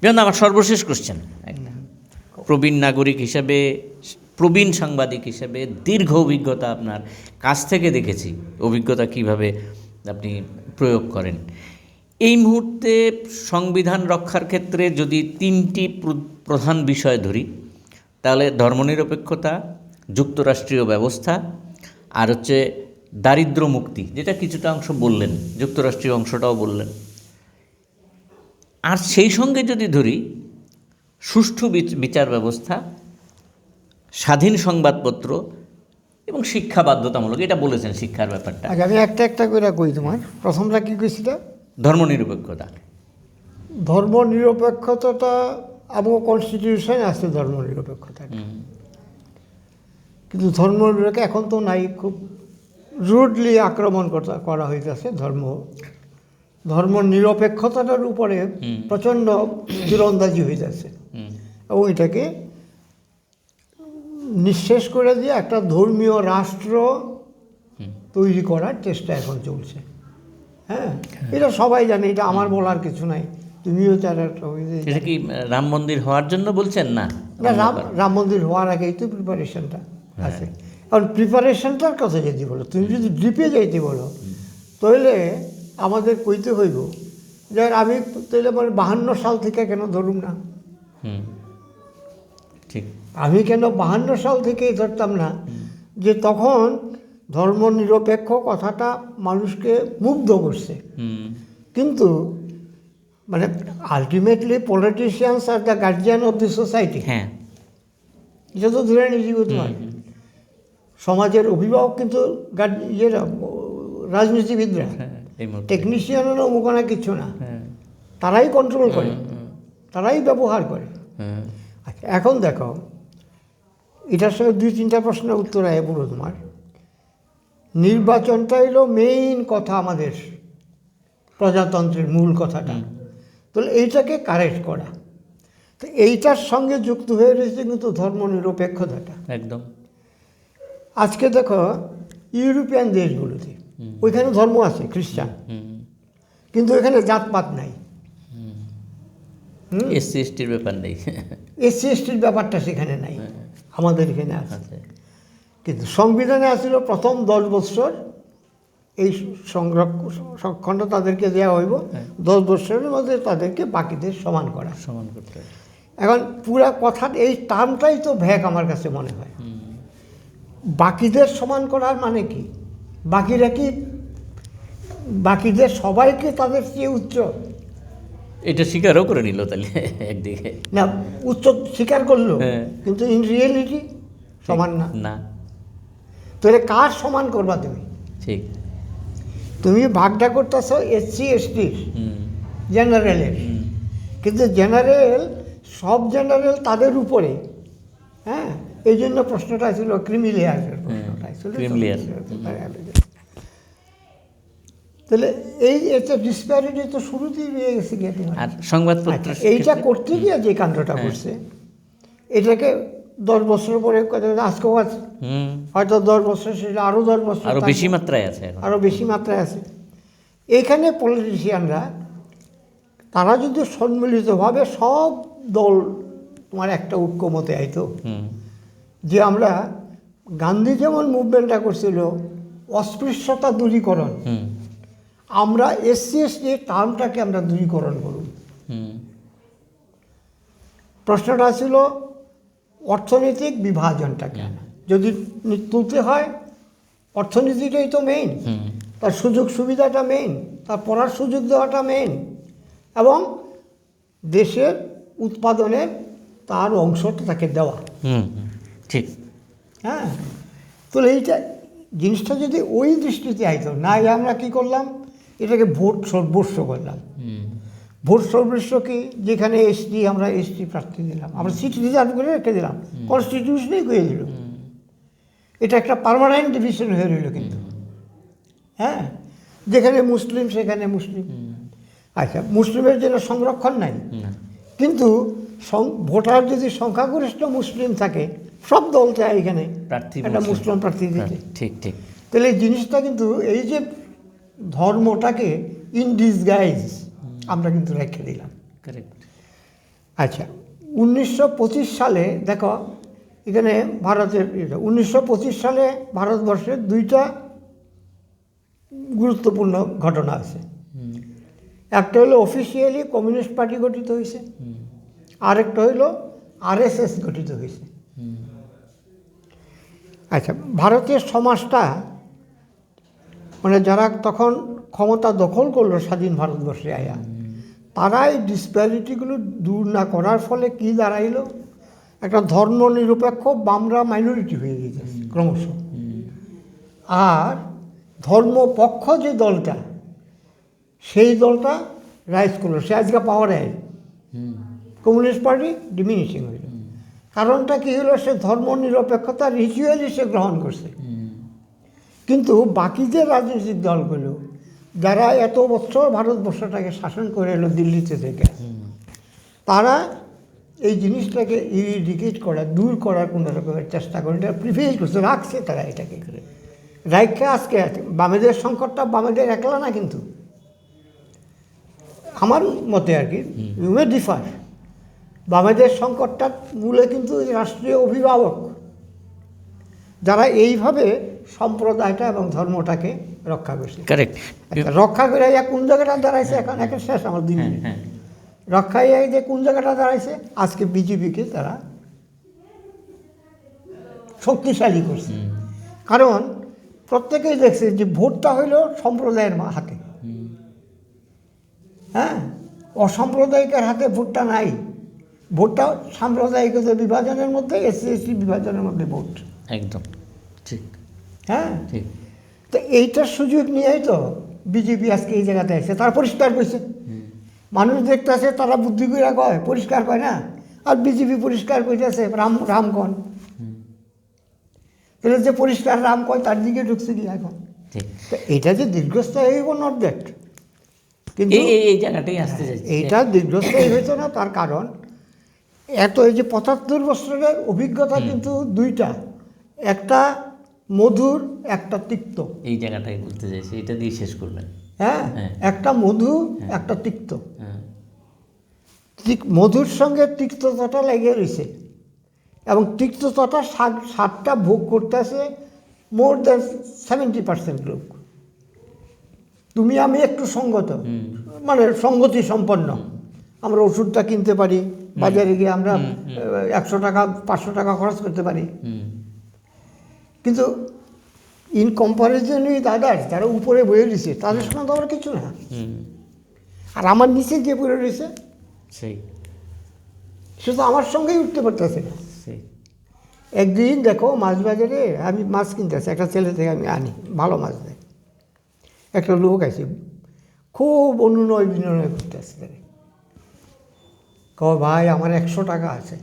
বিমানদা, আমার সর্বশেষ কোশ্চেন, একটা প্রবীণ নাগরিক হিসাবে, প্রবীণ সাংবাদিক হিসেবে দীর্ঘ অভিজ্ঞতা আপনার কাছ থেকে দেখেছি, অভিজ্ঞতা কিভাবে আপনি প্রয়োগ করেন। এই মুহূর্তে সংবিধান রক্ষার ক্ষেত্রে যদি ৩টি প্রধান বিষয় ধরি, তাহলে ধর্মনিরপেক্ষতা, যুক্তরাষ্ট্রীয় ব্যবস্থা, আর হচ্ছে দারিদ্র মুক্তি, যেটা কিছুটা অংশ বললেন, যুক্তরাষ্ট্রীয় অংশটাও বললেন, আর সেই সঙ্গে যদি ধরি সুষ্ঠু বিচার ব্যবস্থা, স্বাধীন সংবাদপত্র এবং শিক্ষা বাধ্যতামূলক, এটা বলেছেন শিক্ষার ব্যাপারটা। আগে আমি একটা একটা করে কই, তোমার প্রথমটা কী কইছিল? ধর্মনিরপেক্ষতা। ধর্মনিরপেক্ষতাটা আমার কনস্টিটিউশনে আছে, ধর্মনিরপেক্ষতা, কিন্তু ধর্মনিরপেক্ষ এখন তো নাই, খুব রুডলি আক্রমণ করা হইতেছে ধর্মনিরপেক্ষতাটার উপরে প্রচণ্ড তীরন্দাজি হইতেছে, এবং এটাকে নিঃশেষ করে দিয়ে একটা ধর্মীয় রাষ্ট্র তৈরি করার চেষ্টা এখন চলছে। হ্যাঁ, এটা সবাই জানে, এটা আমার বলার কিছু নাই, তুমিও তার একটা। এটা কি রাম মন্দির হওয়ার জন্য বলছেন? না, রাম মন্দির হওয়ার আগেই তো প্রিপারেশনটা আছে। কারণ প্রিপারেশনটার কথা যদি বলো, তুমি যদি ডিপে যাইতে বলো, তাহলে আমাদের কইতে হইব যে আমি তাহলে আমার 52 সাল থেকে কেন ধরুম না, ঠিক, আমি কেন 52 সাল থেকেই ধরতাম না, যে তখন ধর্মনিরপেক্ষ কথাটা মানুষকে মুগ্ধ করছে। কিন্তু মানে ultimately politicians are the guardian of the society, হ্যাঁ, এটা তো ধরে নিয়েছি তোমার সমাজের অভিভাবক, কিন্তু রাজনীতিবিদরা, টেকনিশিয়ানও মুখোনা কিছু না, তারাই কন্ট্রোল করে, তারাই ব্যবহার করে। আচ্ছা, এখন দেখো, এটার সঙ্গে 2-3টা প্রশ্নের উত্তর আয় বলো। তোমার নির্বাচনটা হলো মেইন কথা, আমাদের প্রজাতন্ত্রের মূল কথাটা, তাহলে এইটাকে কারেক্ট করা, তো এইটার সঙ্গে যুক্ত হয়ে রয়েছে কিন্তু ধর্মনিরপেক্ষতাটা একদম। আজকে দেখো ইউরোপিয়ান দেশগুলোতে, ওইখানে ধর্ম আছে, খ্রিস্টান, কিন্তু এখানে জাতপাত নাই, এসসি এসটির ব্যাপার নেই, এসসি এসটির ব্যাপারটা সেখানে নাই, আমাদের এখানে আছে। কিন্তু সংবিধানে আসছিল প্রথম 10 বছর এই সংরক্ষণটা তাদেরকে দেওয়া হইব, 10 বছরের মধ্যে তাদেরকে বাকিদের সমান করতে। এখন পুরা কথা, এই টার্মটাই তো ভ্যাক আমার কাছে মনে হয়। বাকিদের সমান করার মানে কি? বাকিদের সবাইকে তাদের চেয়ে উচ্চ, এটা স্বীকারও করে নিল তাহলে একদিকে, না উচ্চ স্বীকার করলো, কিন্তু ইন রিয়েলিটি সমান না। তাহলে কার সমান করবা তুমি? ঠিক, তুমি ভাগটা করতেছ এসসি এসটির, জেনারেলের, কিন্তু জেনারেল, সব জেনারেল তাদের উপরে। হ্যাঁ, এই জন্য প্রশ্নটা ছিল ক্রিমিলেয়ারের প্রশ্নটা ছিল। তাহলে এটা ডিসপ্যারিটি তো শুরুতেই রয়ে গেছে গেটে। আর সংবাদপত্র এইটা করতে গিয়ে যে কাণ্ডটা করছে, এটাকে 10 বছর পরে আজকেও আছে, হয়তো 10 বছর শেষে আরও 10 বছর, আরো বেশি মাত্রায় আছে এখন। আরও বেশি মাত্রায় আছে। এইখানে পলিটিশিয়ানরা তারা যদি সম্মিলিতভাবে সব দল তোমার একটা ঐক্যমতে আইতো, যে আমরা গান্ধী যেমন মুভমেন্টটা করছিল অস্পৃশ্যতা দূরীকরণ, আমরা এসসি এসটি টার্মটাকে আমরা দূরীকরণ করব। প্রশ্নটা ছিল অর্থনৈতিক বিভাজনটাকে যদি তুলতে হয়, অর্থনীতিটাই তো মেইন, তার সুযোগ সুবিধাটা মেইন, তার পড়ার সুযোগ দেওয়াটা মেইন, এবং দেশের উৎপাদনের তার অংশটা তাকে দেওয়া। ঠিক। হ্যাঁ, তো এইটা জিনিসটা যদি ওই দৃষ্টিতে আইতো না, আমরা কি করলাম, এটাকে ভোট সর্বস্ব করলাম। ভোট সর্বস্ব কি, যেখানে এসটি আমরা এসটি প্রার্থী দিলাম, আমরা সিট রিজার্ভ করে রেখে দিলাম, কনস্টিটিউশনেই করে দিল, এটা একটা পার্মানেন্ট ডিভিশন হয়ে রইল। কিন্তু হ্যাঁ, যেখানে মুসলিম সেখানে মুসলিম। আচ্ছা, মুসলিমের জন্য সংরক্ষণ নাই, কিন্তু ভোটার যদি সংখ্যাগরিষ্ঠ মুসলিম থাকে, সব দল চায় এখানে একটা মুসলিম প্রার্থী দিতে। ঠিক ঠিক। তাহলে এই জিনিসটা কিন্তু এই যে ধর্মটাকে ইন ডিসগাইজ আমরা কিন্তু রেখে দিলাম। আচ্ছা, 1925 সালে দেখো এখানে ভারতের 1925 সালে ভারতবর্ষের 2টা গুরুত্বপূর্ণ ঘটনা আছে। একটা হলো অফিসিয়ালি কমিউনিস্ট পার্টি গঠিত হয়েছে, আরেকটা হইলো আরএসএস গঠিত হয়েছে। আচ্ছা, ভারতের সমাজটা মানে যারা তখন ক্ষমতা দখল করলো স্বাধীন ভারতবর্ষে আয়া, তারা এই ডিসপ্যারিটিগুলো দূর না করার ফলে কি দাঁড়াইলো, একটা ধর্ম নিরপেক্ষ বামরা মাইনরিটি হয়ে গেছে ক্রমশ। আর ধর্মপক্ষ যে দলটা, সেই দলটা রাইজ করলো, সে আজকে পাওয়ারে আইল, কমিউনিস্ট পার্টি ডিমিনিশিং হইল। কারণটা কি হলো, সে ধর্ম নিরপেক্ষতা রিচুয়ালি সে গ্রহণ করছে। কিন্তু বাকি যে রাজনৈতিক দলগুলো যারা এত বছর ভারতবর্ষটাকে শাসন করে এলো দিল্লিতে থেকে, তারা এই জিনিসটাকে ইরিডিকেট করা, দূর করার কোনো রকমের চেষ্টা করে, এটা প্রিভিলেজ করছে, রাখছে তারা এটাকে রাইখে। আজকে বামেদের সংকটটা বামেদের একলা না, কিন্তু আমার মতে আর কি, ইউ মে ডিফার, বামেদের সংকটটার মূলে কিন্তু রাষ্ট্রীয় অভিভাবক যারা এইভাবে সম্প্রদায়টা এবং ধর্মটাকে রক্ষা করছে। কারেক্ট। রক্ষা করে কোন জায়গাটা দাঁড়াইছে, এখন একের শেষ আমার 2 মিনিট, রক্ষায় যে কোন জায়গাটা দাঁড়াইছে, আজকে বিজেপিকে তারা শক্তিশালী করছে। কারণ প্রত্যেকেই দেখছে যে ভোটটা হইল সম্প্রদায়ের হাতে। হ্যাঁ, অসাম্প্রদায়িকের হাতে ভোটটা নাই, ভোটটা সাম্প্রদায়িক বিভাজনের মধ্যে, এসসি এসটি বিভাজনের মধ্যে ভোট। একদম ঠিক। হ্যাঁ, ঠিক। তো এইটার সুযোগ নিয়েই তো বিজেপি আজকে এই জায়গাতে আসছে, তারা পরিষ্কার করছে। মানুষ দেখতে আসে, তারা বুদ্ধি করে কয়, পরিষ্কার কয় না। আর বিজেপি পরিষ্কার করতেছে রামগণ, তাহলে যে পরিষ্কার রাম কয় তার দিকে ঢুকছে কি এখন। তো এটা যে দীর্ঘস্থায়ী হইব নট দ্যাট, কিন্তু এই জায়গাটাই আসতে চাইছি, এইটা দীর্ঘস্থায়ী হইতো না। তার কারণ এত এই যে 75 বছরের অভিজ্ঞতা কিন্তু 2টা, একটা মধুর, একটা তিক্ত। এই জায়গাটাই বলতে চাইছি, এটা দিয়ে শেষ করবেন। হ্যাঁ, একটা মধু, একটা তিক্ত। মধুর সঙ্গে তিক্ততাটা লেগে রয়েছে, এবং তিক্ততাটা স্বাদটা ভোগ করতেছে মোর দ্যান 70% লোক। তুমি আমি একটু সঙ্গত, মানে সঙ্গতি সম্পন্ন, আমরা ওষুধটা কিনতে পারি, বাজারে গিয়ে আমরা 100 টাকা 500 টাকা খরচ করতে পারি। কিন্তু ইন কম্পারিজন উইথ আদার্স যারা উপরে বয়ে রয়েছে, তাদের সঙ্গে তো আমার কিছু না। আর আমার নিচে যে পড়ে রয়েছে সে তো আমার সঙ্গেই উঠতে পারতেছে না। একদিন দেখো মাছ বাজারে আমি মাছ কিনতেছি, একটা ছেলে থেকে আমি আনি, ভালো মাছ দেয়। একটা লোক আছে, খুব অনুনয় বিনয় করতেছে, কয় ভাই আমার 100 টাকা আছে,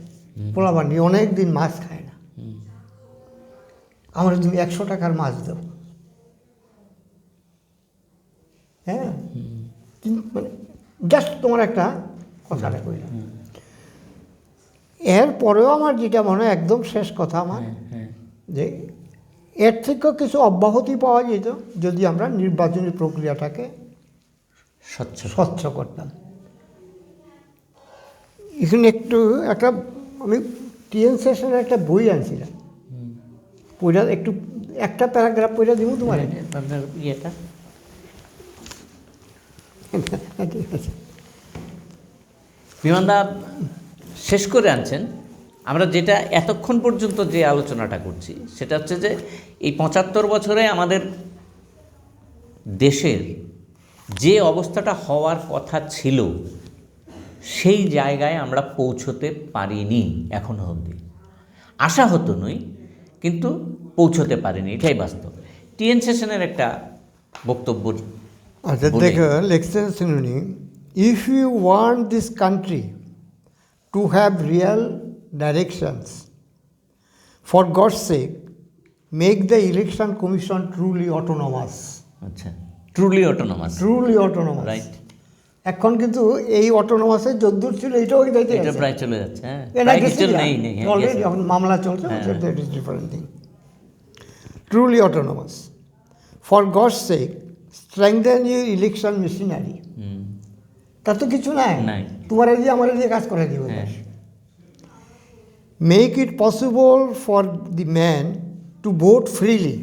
পোলাবান্ডি অনেক দিন মাছ খায় না, আমার তুমি 100 টাকার মাছ দাও। হ্যাঁ, কিন্তু মানে জাস্ট তোমার একটা কথাটা কইলাম। এরপরেও আমার যেটা মনে হয় একদম শেষ কথা আমার, যে এর থেকেও কিছু অব্যাহতি পাওয়া যেত যদি আমরা নির্বাচনী প্রক্রিয়াটাকে স্বচ্ছ করতাম। এখানে একটা আমি টিএন সেশনের একটা বই আনছিলাম, পড়া একটু একটা প্যারাগ্রাফ পড়া দিব তোমার। ইয়েটা ঠিক আছে, বিমানদা শেষ করে আনছেন। আমরা যেটা এতক্ষণ পর্যন্ত যে আলোচনাটা করছি সেটা হচ্ছে যে এই ৭৫ বছরে আমাদের দেশের যে অবস্থাটা হওয়ার কথা ছিল সেই জায়গায় আমরা পৌঁছতে পারিনি এখনও অবধি। আশা হতো নই, কিন্তু পৌঁছতে পারিনি, এটাই বাস্তব। টিএন সেশনের একটা বক্তব্য আচ্ছা দেখো, লেকচার শুনুনি। If you want this country to have real directions, for God's sake make the election commission truly autonomous. আচ্ছা, truly autonomous, truly autonomous, right. এখন কিন্তু এই অটোনমাসের যদ্দূর ছিল এইটাও এটা প্রায় চলে যাচ্ছে। হ্যাঁ, কিছু নেই নেই, অলরেডি এখন মামলা চলছে, that is different thing. Truly autonomous, for God's sec strengthen your election machinery. তা তো কিছু নাই, তোমার দিয়ে আমার দিয়ে কাজ করে দিব। Make it possible for the man to vote freely.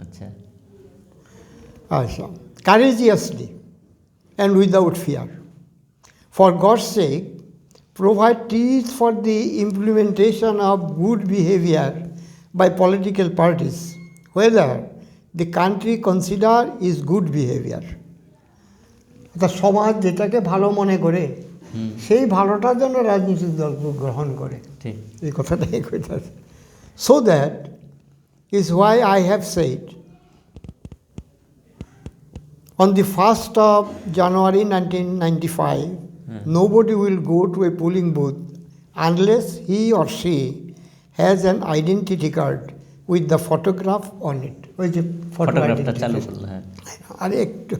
আচ্ছা, আচ্ছা, courageously and without fear. For God's sake, provide teeth for the implementation of good behavior by political parties, whether the country consider is good behavior. অর্থাৎ সমাজ যেটাকে ভালো মনে করে সেই ভালোটার জন্য রাজনৈতিক দল গ্রহণ করে, এই কথাটাই কইতাছে। So that is why I have said on the 1st of January 1995, nobody will go to a polling booth unless he or she has an identity card with the photograph on it. ওই যে ফটোগ্রাফটা চালু করলো। হ্যাঁ, আরে একটু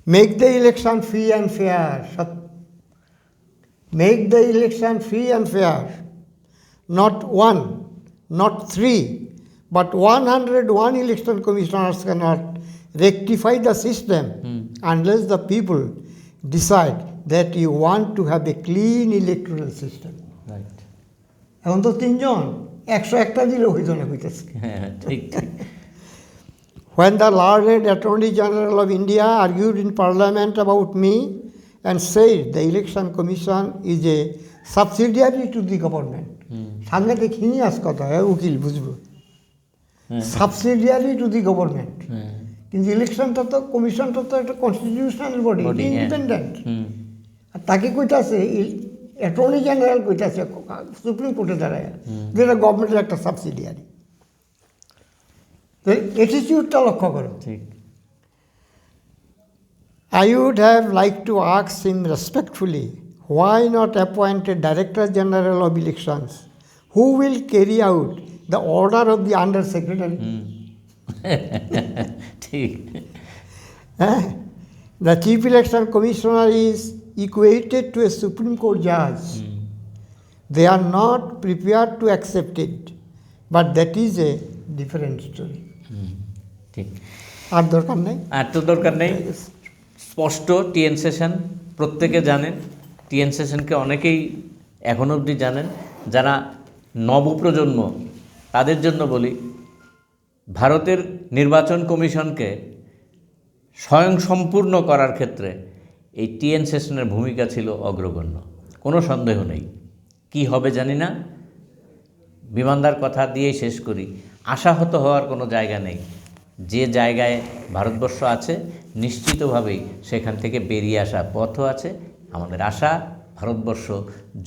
make the election free and fair. Make the election free and fair, not 1, not 3, but 101 election commissioners cannot rectify the system unless the people decide that you want to have a clean electoral system. Right. এখন তো 3 জন 101টা দিলে হইতো না, হইতেছে। হ্যাঁ, ঠিক ঠিক। When the learned Attorney General of India argued in Parliament about me and said the Election Commission is a subsidiary to the government. সাংঘাতিক হিনিয়াস কথা, উকিল বুঝবো। সাবসিডিয়ারি টু দি গভর্নমেন্ট, কিন্তু ইলেকশনটা তো, কমিশনটা তো একটা কনস্টিটিউশনাল বডি, ইন্ডিপেন্ডেন্ট। আর তাকে কইতাছে অ্যাটর্নি জেনারেল, কইতাছে সুপ্রিম কোর্টে দাঁড়ায়, যেটা গভর্নমেন্টের একটা সাবসিডিয়ারি। তো অ্যাটিটিউডটা লক্ষ্য করো। ঠিক। I would have liked to ask him respectfully, why not appoint a Director General of Elections who will carry out the order of the Under Secretary? ঠিক। The Chief Election Commissioner is equated to a Supreme Court judge. They are not prepared to accept it, but that is a different story. ঠিক। আর দরকার নেই, আর তো দরকার নেই। স্পষ্ট TN session প্রত্যেকে জানেন। টিএন সেশনকে অনেকেই এখন অবধি জানেন। যারা নবপ্রজন্ম তাদের জন্য বলি, ভারতের নির্বাচন কমিশনকে স্বয়ংসম্পূর্ণ করার ক্ষেত্রে এই টিএন সেশনের ভূমিকা ছিল অগ্রগণ্য, কোনো সন্দেহ নেই। কি হবে জানি না, বিমানদার কথা দিয়েই শেষ করি। আশাহত হওয়ার কোনো জায়গা নেই। যে জায়গায় ভারতবর্ষ আছে নিশ্চিতভাবেই সেখান থেকে বেরিয়ে আসা পথও আছে। আমাদের আশা ভারতবর্ষ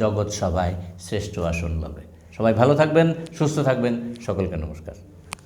জগৎ সভায় শ্রেষ্ঠ আসন পাবে। সবাই ভালো থাকবেন, সুস্থ থাকবেন। সকলকে নমস্কার।